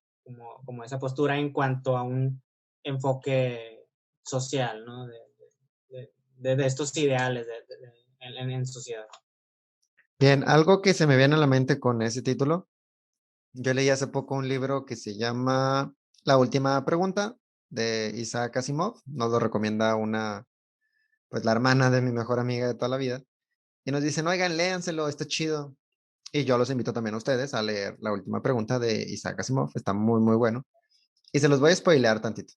como esa postura en cuanto a un enfoque social, ¿no? De estos ideales en sociedad. Bien, algo que se me viene a la mente con ese título, yo leí hace poco un libro que se llama La última pregunta de Isaac Asimov, nos lo recomienda pues la hermana de mi mejor amiga de toda la vida, y nos dicen, oigan, léanselo, está chido. Y yo los invito también a ustedes a leer La última pregunta de Isaac Asimov, está muy, muy bueno. Y se los voy a spoilear tantito.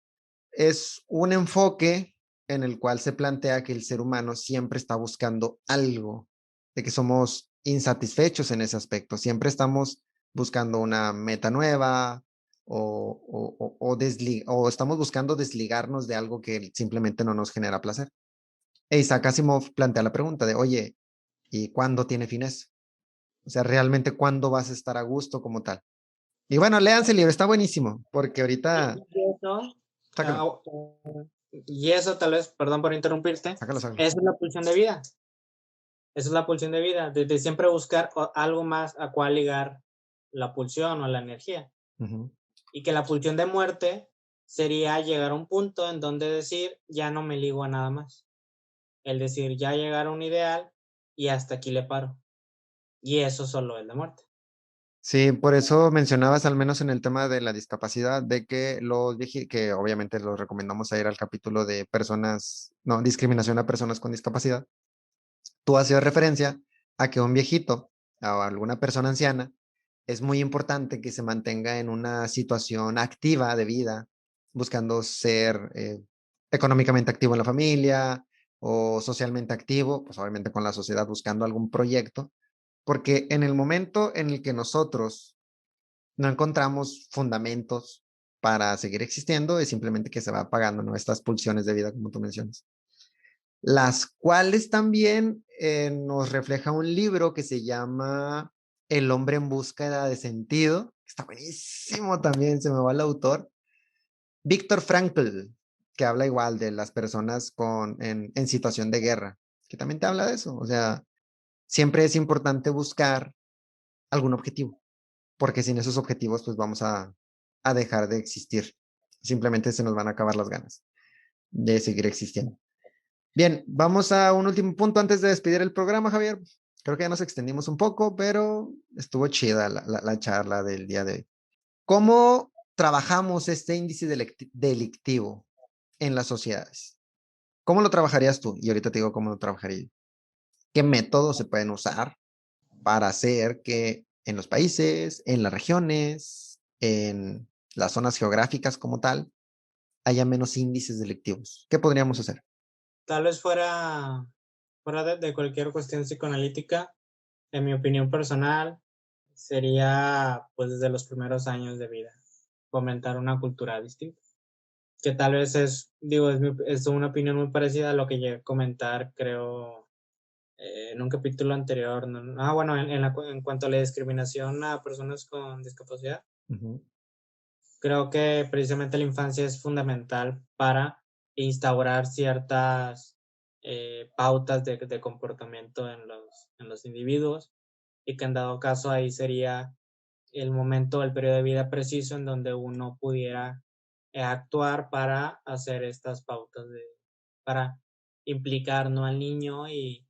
Es un enfoque en el cual se plantea que el ser humano siempre está buscando algo, de que somos insatisfechos en ese aspecto, siempre estamos buscando una meta nueva o estamos buscando desligarnos de algo que simplemente no nos genera placer. E Isaac Asimov plantea la pregunta de, oye, ¿y cuándo tiene fines? O sea, realmente cuándo vas a estar a gusto como tal. Y bueno, léanse el libro, está buenísimo, porque ahorita, Eso, sácalo, y eso tal vez, perdón por interrumpirte, sácalo, sácalo. esa es la pulsión de vida. Esa es la pulsión de vida, de siempre buscar algo más a cuál ligar la pulsión o la energía. Ujú. Y que la pulsión de muerte sería llegar a un punto en donde decir, ya no me ligo a nada más. El decir, ya llegar a un ideal y hasta aquí le paro. Y eso solo es la muerte. Sí, por eso mencionabas al menos en el tema de la discapacidad, de que que obviamente los recomendamos a ir al capítulo de personas, no, discriminación a personas con discapacidad. Tú hacías referencia a que un viejito o alguna persona anciana es muy importante que se mantenga en una situación activa de vida, buscando ser económicamente activo en la familia o socialmente activo, pues obviamente con la sociedad buscando algún proyecto, porque en el momento en el que nosotros no encontramos fundamentos para seguir existiendo, es simplemente que se va apagando, ¿no? Estas pulsiones de vida, como tú mencionas. las cuales también nos refleja un libro que se llama El hombre en búsqueda de sentido. Está buenísimo también, se me va el autor. Víctor Frankl, que habla igual de las personas en situación de guerra, que también te habla de eso. O sea, siempre es importante buscar algún objetivo, porque sin esos objetivos, pues vamos a dejar de existir. Simplemente se nos van a acabar las ganas de seguir existiendo. Bien, vamos a un último punto antes de despedir el programa, Javier. Creo que ya nos extendimos un poco, pero estuvo chida la charla del día de hoy. ¿Cómo trabajamos este índice delictivo en las sociedades? ¿Cómo lo trabajarías tú? Y ahorita te digo cómo lo trabajaría yo. ¿Qué métodos se pueden usar para hacer que en los países, en las regiones, en las zonas geográficas como tal, haya menos índices delictivos? ¿Qué podríamos hacer? Tal vez fuera de cualquier cuestión psicoanalítica, en mi opinión personal, sería pues desde los primeros años de vida, fomentar una cultura distinta. Que tal vez es una opinión muy parecida a lo que llegué a comentar, creo, en un capítulo anterior. Bueno, en cuanto a la discriminación a personas con discapacidad, Ujú. creo que precisamente la infancia es fundamental para instaurar ciertas pautas de comportamiento en los individuos, y que en dado caso ahí sería el momento, el periodo de vida preciso en donde uno pudiera actuar para hacer estas pautas para implicar, ¿no?, al niño y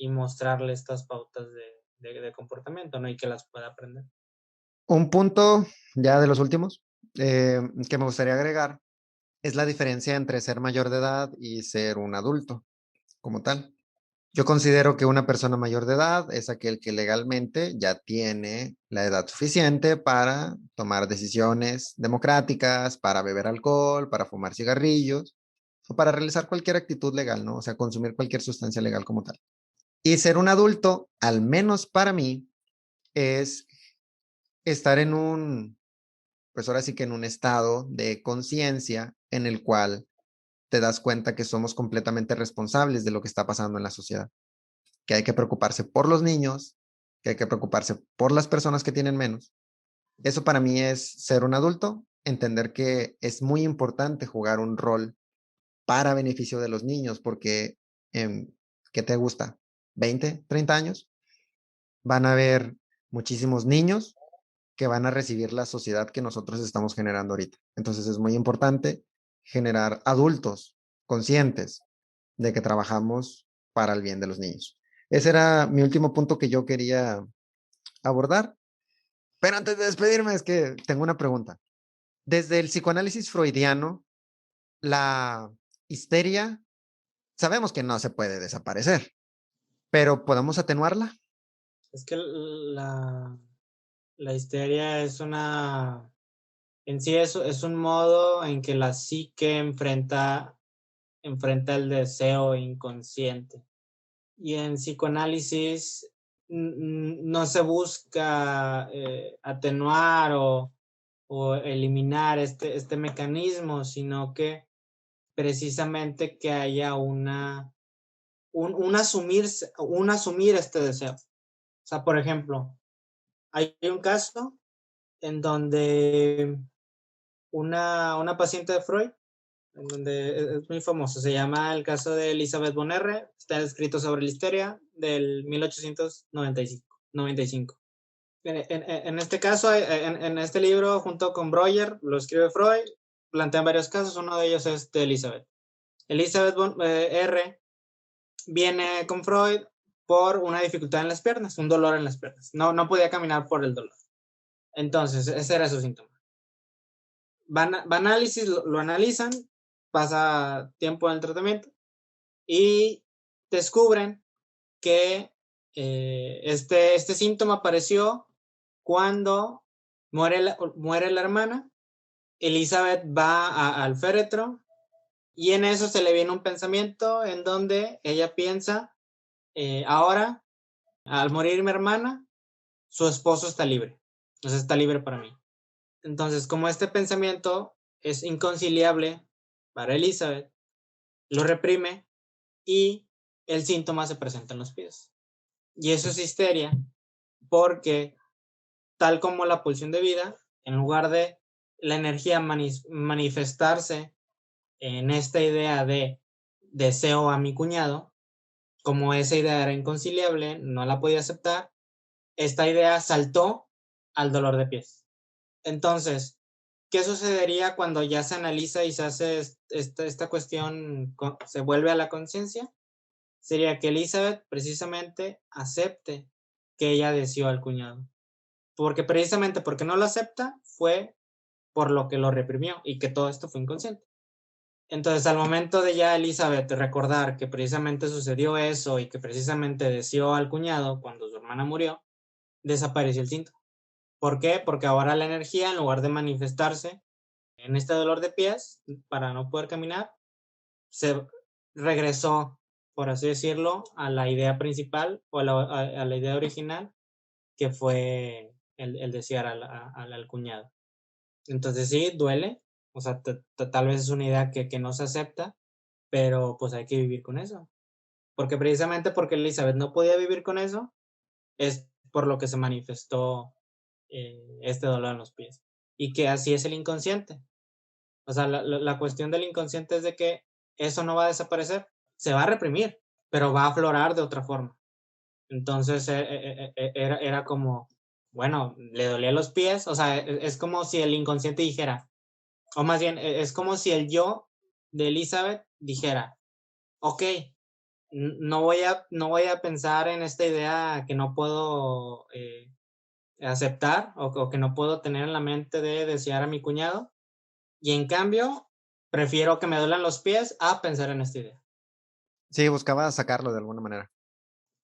mostrarle estas pautas de comportamiento, ¿no? Y que las pueda aprender. Un punto ya de los últimos que me gustaría agregar es la diferencia entre ser mayor de edad y ser un adulto como tal. Yo considero que una persona mayor de edad es aquel que legalmente ya tiene la edad suficiente para tomar decisiones democráticas, para beber alcohol, para fumar cigarrillos o para realizar cualquier actitud legal, ¿no? O sea, consumir cualquier sustancia legal como tal. Y ser un adulto, al menos para mí, es estar pues ahora sí que en un estado de conciencia en el cual te das cuenta que somos completamente responsables de lo que está pasando en la sociedad, que hay que preocuparse por los niños, que hay que preocuparse por las personas que tienen menos. Eso para mí es ser un adulto, entender que es muy importante jugar un rol para beneficio de los niños, porque, ¿qué te gusta? ¿20, 30 años? Van a haber muchísimos niños que van a recibir la sociedad que nosotros estamos generando ahorita. Entonces es muy importante generar adultos conscientes de que trabajamos para el bien de los niños. Ese era mi último punto que yo quería abordar. Pero antes de despedirme, es que tengo una pregunta. Desde el psicoanálisis freudiano, la histeria, sabemos que no se puede desaparecer, pero ¿podemos atenuarla? Es que la histeria en sí es un modo en que la psique enfrenta el deseo inconsciente. Y en psicoanálisis no se busca atenuar o eliminar este mecanismo, sino que precisamente que haya un asumir este deseo. O sea, por ejemplo, hay un caso en donde una paciente de Freud, en donde es muy famoso, se llama el caso de Elizabeth von R., está escrito sobre la histeria del 1895. En este caso, en este libro, junto con Breuer, lo escribe Freud, plantean varios casos, uno de ellos es de Elizabeth. Elizabeth von R. viene con Freud por una dificultad en las piernas, un dolor en las piernas. No podía caminar por el dolor. Entonces, ese era su síntoma. Van análisis, lo analizan, pasa tiempo en el tratamiento y descubren que este síntoma apareció cuando muere la hermana. Elizabeth va al féretro y en eso se le viene un pensamiento en donde ella piensa, ahora, al morir mi hermana, su esposo está libre, o sea, está libre para mí. Entonces, como este pensamiento es inconciliable para Elizabeth, lo reprime y el síntoma se presenta en los pies. Y eso es histeria porque, tal como la pulsión de vida, en lugar de la energía manifestarse en esta idea de deseo a mi cuñado, como esa idea era inconciliable, no la podía aceptar, esta idea saltó al dolor de pies. Entonces, ¿qué sucedería cuando ya se analiza y se hace esta cuestión, se vuelve a la conciencia? Sería que Elizabeth precisamente acepte que ella deseó al cuñado. Porque precisamente porque no lo acepta fue por lo que lo reprimió y que todo esto fue inconsciente. Entonces, al momento de ya Elizabeth recordar que precisamente sucedió eso y que precisamente deseó al cuñado cuando su hermana murió, desapareció el síntoma. ¿Por qué? Porque ahora la energía, en lugar de manifestarse en este dolor de pies para no poder caminar, se regresó, por así decirlo, a la idea principal o a la idea original, que fue el desear al cuñado. Entonces sí, duele, o sea, tal vez es una idea que no se acepta, pero pues hay que vivir con eso. Porque precisamente porque Elizabeth no podía vivir con eso, es por lo que se manifestó este dolor en los pies. Y que así es el inconsciente. O sea, la cuestión del inconsciente es de que eso no va a desaparecer, se va a reprimir, pero va a aflorar de otra forma. Entonces era como, bueno, le dolía los pies, o sea, es como si el inconsciente dijera, o más bien, es como si el yo de Elizabeth dijera, ok, no voy a pensar en esta idea que no puedo aceptar o que no puedo tener en la mente de desear a mi cuñado, y en cambio, prefiero que me duelan los pies a pensar en esta idea. Sí, buscaba sacarlo de alguna manera.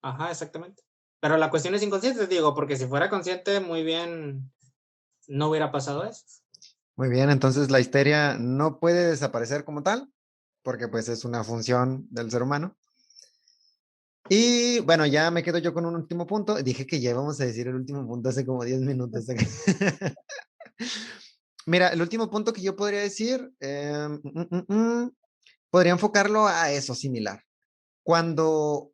Ajá, exactamente. Pero la cuestión es inconsciente, digo, porque si fuera consciente, muy bien, no hubiera pasado eso. Muy bien, entonces la histeria no puede desaparecer como tal, porque pues es una función del ser humano. Y bueno, ya me quedo yo con un último punto. Dije que ya íbamos a decir el último punto hace como 10 minutos. Mira, el último punto que yo podría decir, podría enfocarlo a eso similar. Cuando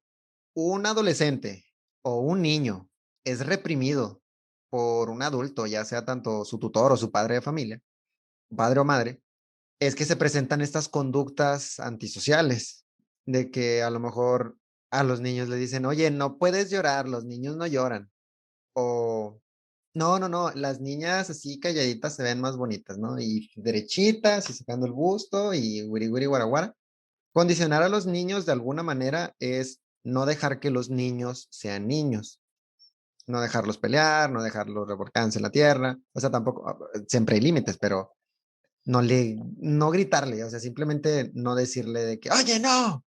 un adolescente o un niño es reprimido por un adulto, ya sea tanto su tutor o su padre de familia, padre o madre, es que se presentan estas conductas antisociales, de que a lo mejor a los niños le dicen, oye, no puedes llorar, los niños no lloran. O, no, no, no, las niñas así calladitas se ven más bonitas, ¿no? Y derechitas y sacando el busto y wiri wiri guaraguara. Condicionar a los niños de alguna manera es no dejar que los niños sean niños, no dejarlos pelear, no dejarlos revolcarse en la tierra, o sea, tampoco, siempre hay límites, pero no gritarle, o sea, simplemente no decirle de que, oye, no,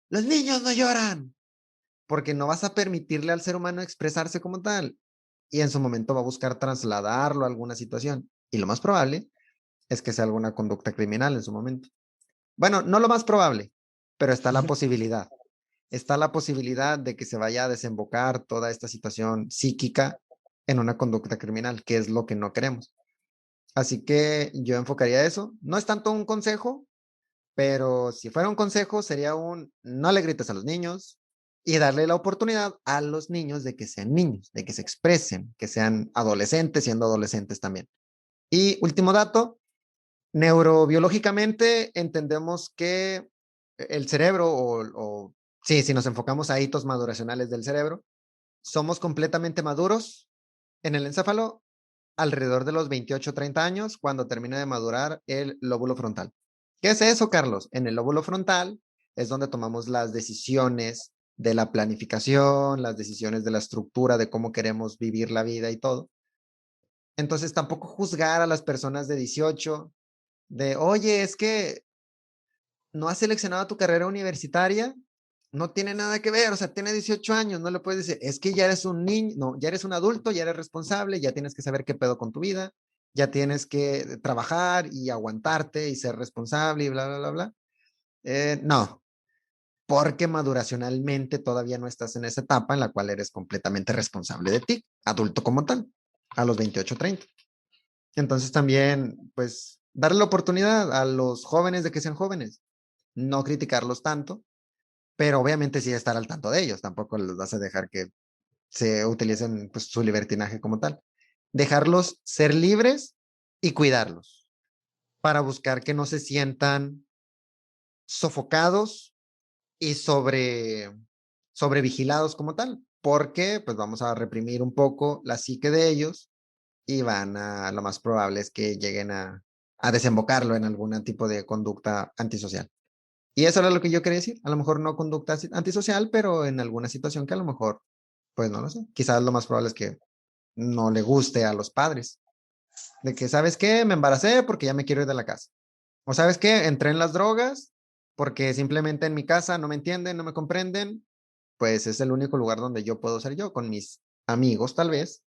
los niños no lloran, porque no vas a permitirle al ser humano expresarse como tal y en su momento va a buscar trasladarlo a alguna situación y lo más probable es que sea alguna conducta criminal en su momento. Bueno, no lo más probable, pero está la posibilidad. Está la posibilidad de que se vaya a desembocar toda esta situación psíquica en una conducta criminal, que es lo que no queremos. Así que yo enfocaría eso. No es tanto un consejo, pero si fuera un consejo sería un no le grites a los niños y darle la oportunidad a los niños de que sean niños, de que se expresen, que sean adolescentes siendo adolescentes también. Y último dato, neurobiológicamente entendemos que el cerebro sí, si nos enfocamos a hitos maduracionales del cerebro, somos completamente maduros en el encéfalo alrededor de los 28 o 30 años cuando termina de madurar el lóbulo frontal. ¿Qué es eso, Carlos? En el lóbulo frontal es donde tomamos las decisiones de la planificación, las decisiones de la estructura, de cómo queremos vivir la vida y todo. Entonces, tampoco juzgar a las personas de 18, de, oye, es que no has seleccionado tu carrera universitaria, no tiene nada que ver, o sea, tiene 18 años, no le puedes decir, es que ya eres un niño, no, ya eres un adulto, ya eres responsable, ya tienes que saber qué pedo con tu vida, ya tienes que trabajar y aguantarte y ser responsable y bla, bla, bla, bla. No, porque maduracionalmente todavía no estás en esa etapa en la cual eres completamente responsable de ti, adulto como tal, a los 28, 30. Entonces también, pues, darle la oportunidad a los jóvenes de que sean jóvenes, no criticarlos tanto, pero obviamente sí estar al tanto de ellos, tampoco les vas a dejar que se utilicen pues, su libertinaje como tal. Dejarlos ser libres y cuidarlos para buscar que no se sientan sofocados y sobre vigilados como tal, porque pues vamos a reprimir un poco la psique de ellos y lo más probable es que lleguen a desembocarlo en algún tipo de conducta antisocial. Y eso era lo que yo quería decir. A lo mejor no conducta antisocial, pero en alguna situación que a lo mejor, pues no lo sé. Quizás lo más probable es que no le guste a los padres. De que, ¿sabes qué? Me embaracé porque ya me quiero ir de la casa. O ¿sabes qué? Entré en las drogas porque simplemente en mi casa no me entienden, no me comprenden. Pues es el único lugar donde yo puedo ser yo, con mis amigos tal vez.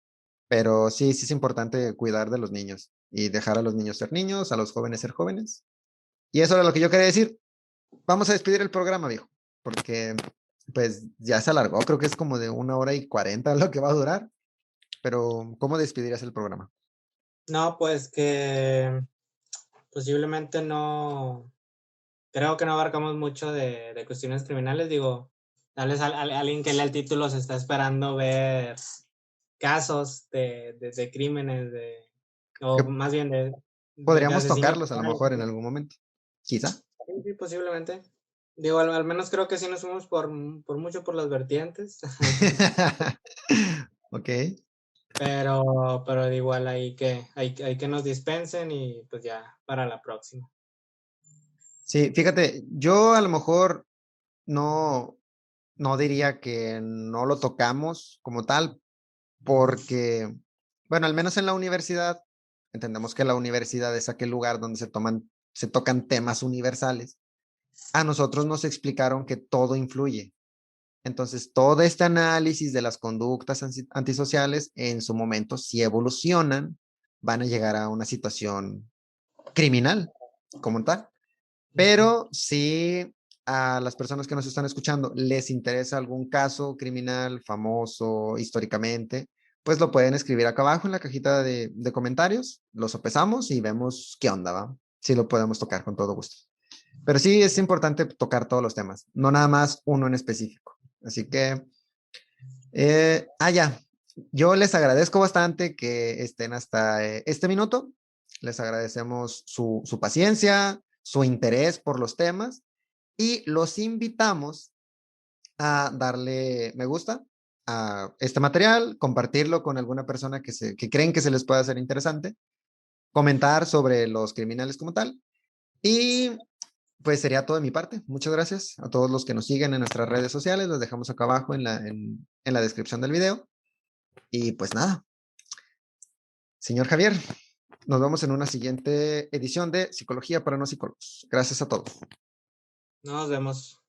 Pero sí, sí es importante cuidar de los niños y dejar a los niños ser niños, a los jóvenes ser jóvenes. Y eso era lo que yo quería decir. Vamos a despedir el programa, viejo, porque pues ya se alargó, creo que es como de 1 hora y 40 lo que va a durar, pero ¿cómo despedirías el programa? No, pues que posiblemente no, creo que no abarcamos mucho de cuestiones criminales. Digo, tal vez alguien que lea el título se está esperando ver casos de crímenes, Que o más bien de podríamos asesinatos. tocarlos a lo mejor en algún momento, quizá. Sí, sí, posiblemente. Digo, al menos creo que sí nos fuimos por mucho por las vertientes. Ok. Pero de igual hay que nos dispensen y pues ya para la próxima. Sí, fíjate, yo a lo mejor no, no diría que no lo tocamos como tal, porque, bueno, al menos en la universidad, entendemos que la universidad es aquel lugar donde se tocan temas universales. A nosotros nos explicaron que todo influye. Entonces, todo este análisis de las conductas antisociales en su momento, si evolucionan, van a llegar a una situación criminal como tal. Pero si a las personas que nos están escuchando les interesa algún caso criminal famoso históricamente, pues lo pueden escribir acá abajo en la cajita de comentarios, lo sopesamos y vemos qué onda, ¿va? Si lo podemos tocar con todo gusto. Pero sí es importante tocar todos los temas, no nada más uno en específico. Así que, ya, yo les agradezco bastante que estén hasta este minuto. Les agradecemos su paciencia, su interés por los temas y los invitamos a darle me gusta a este material, compartirlo con alguna persona que creen que se les pueda hacer interesante, comentar sobre los criminales como tal y pues sería todo de mi parte. Muchas gracias a todos los que nos siguen en nuestras redes sociales. Los dejamos acá abajo en la descripción del video. Y pues nada, señor Javier, nos vemos en una siguiente edición de Psicología para no psicólogos. Gracias a todos. Nos vemos.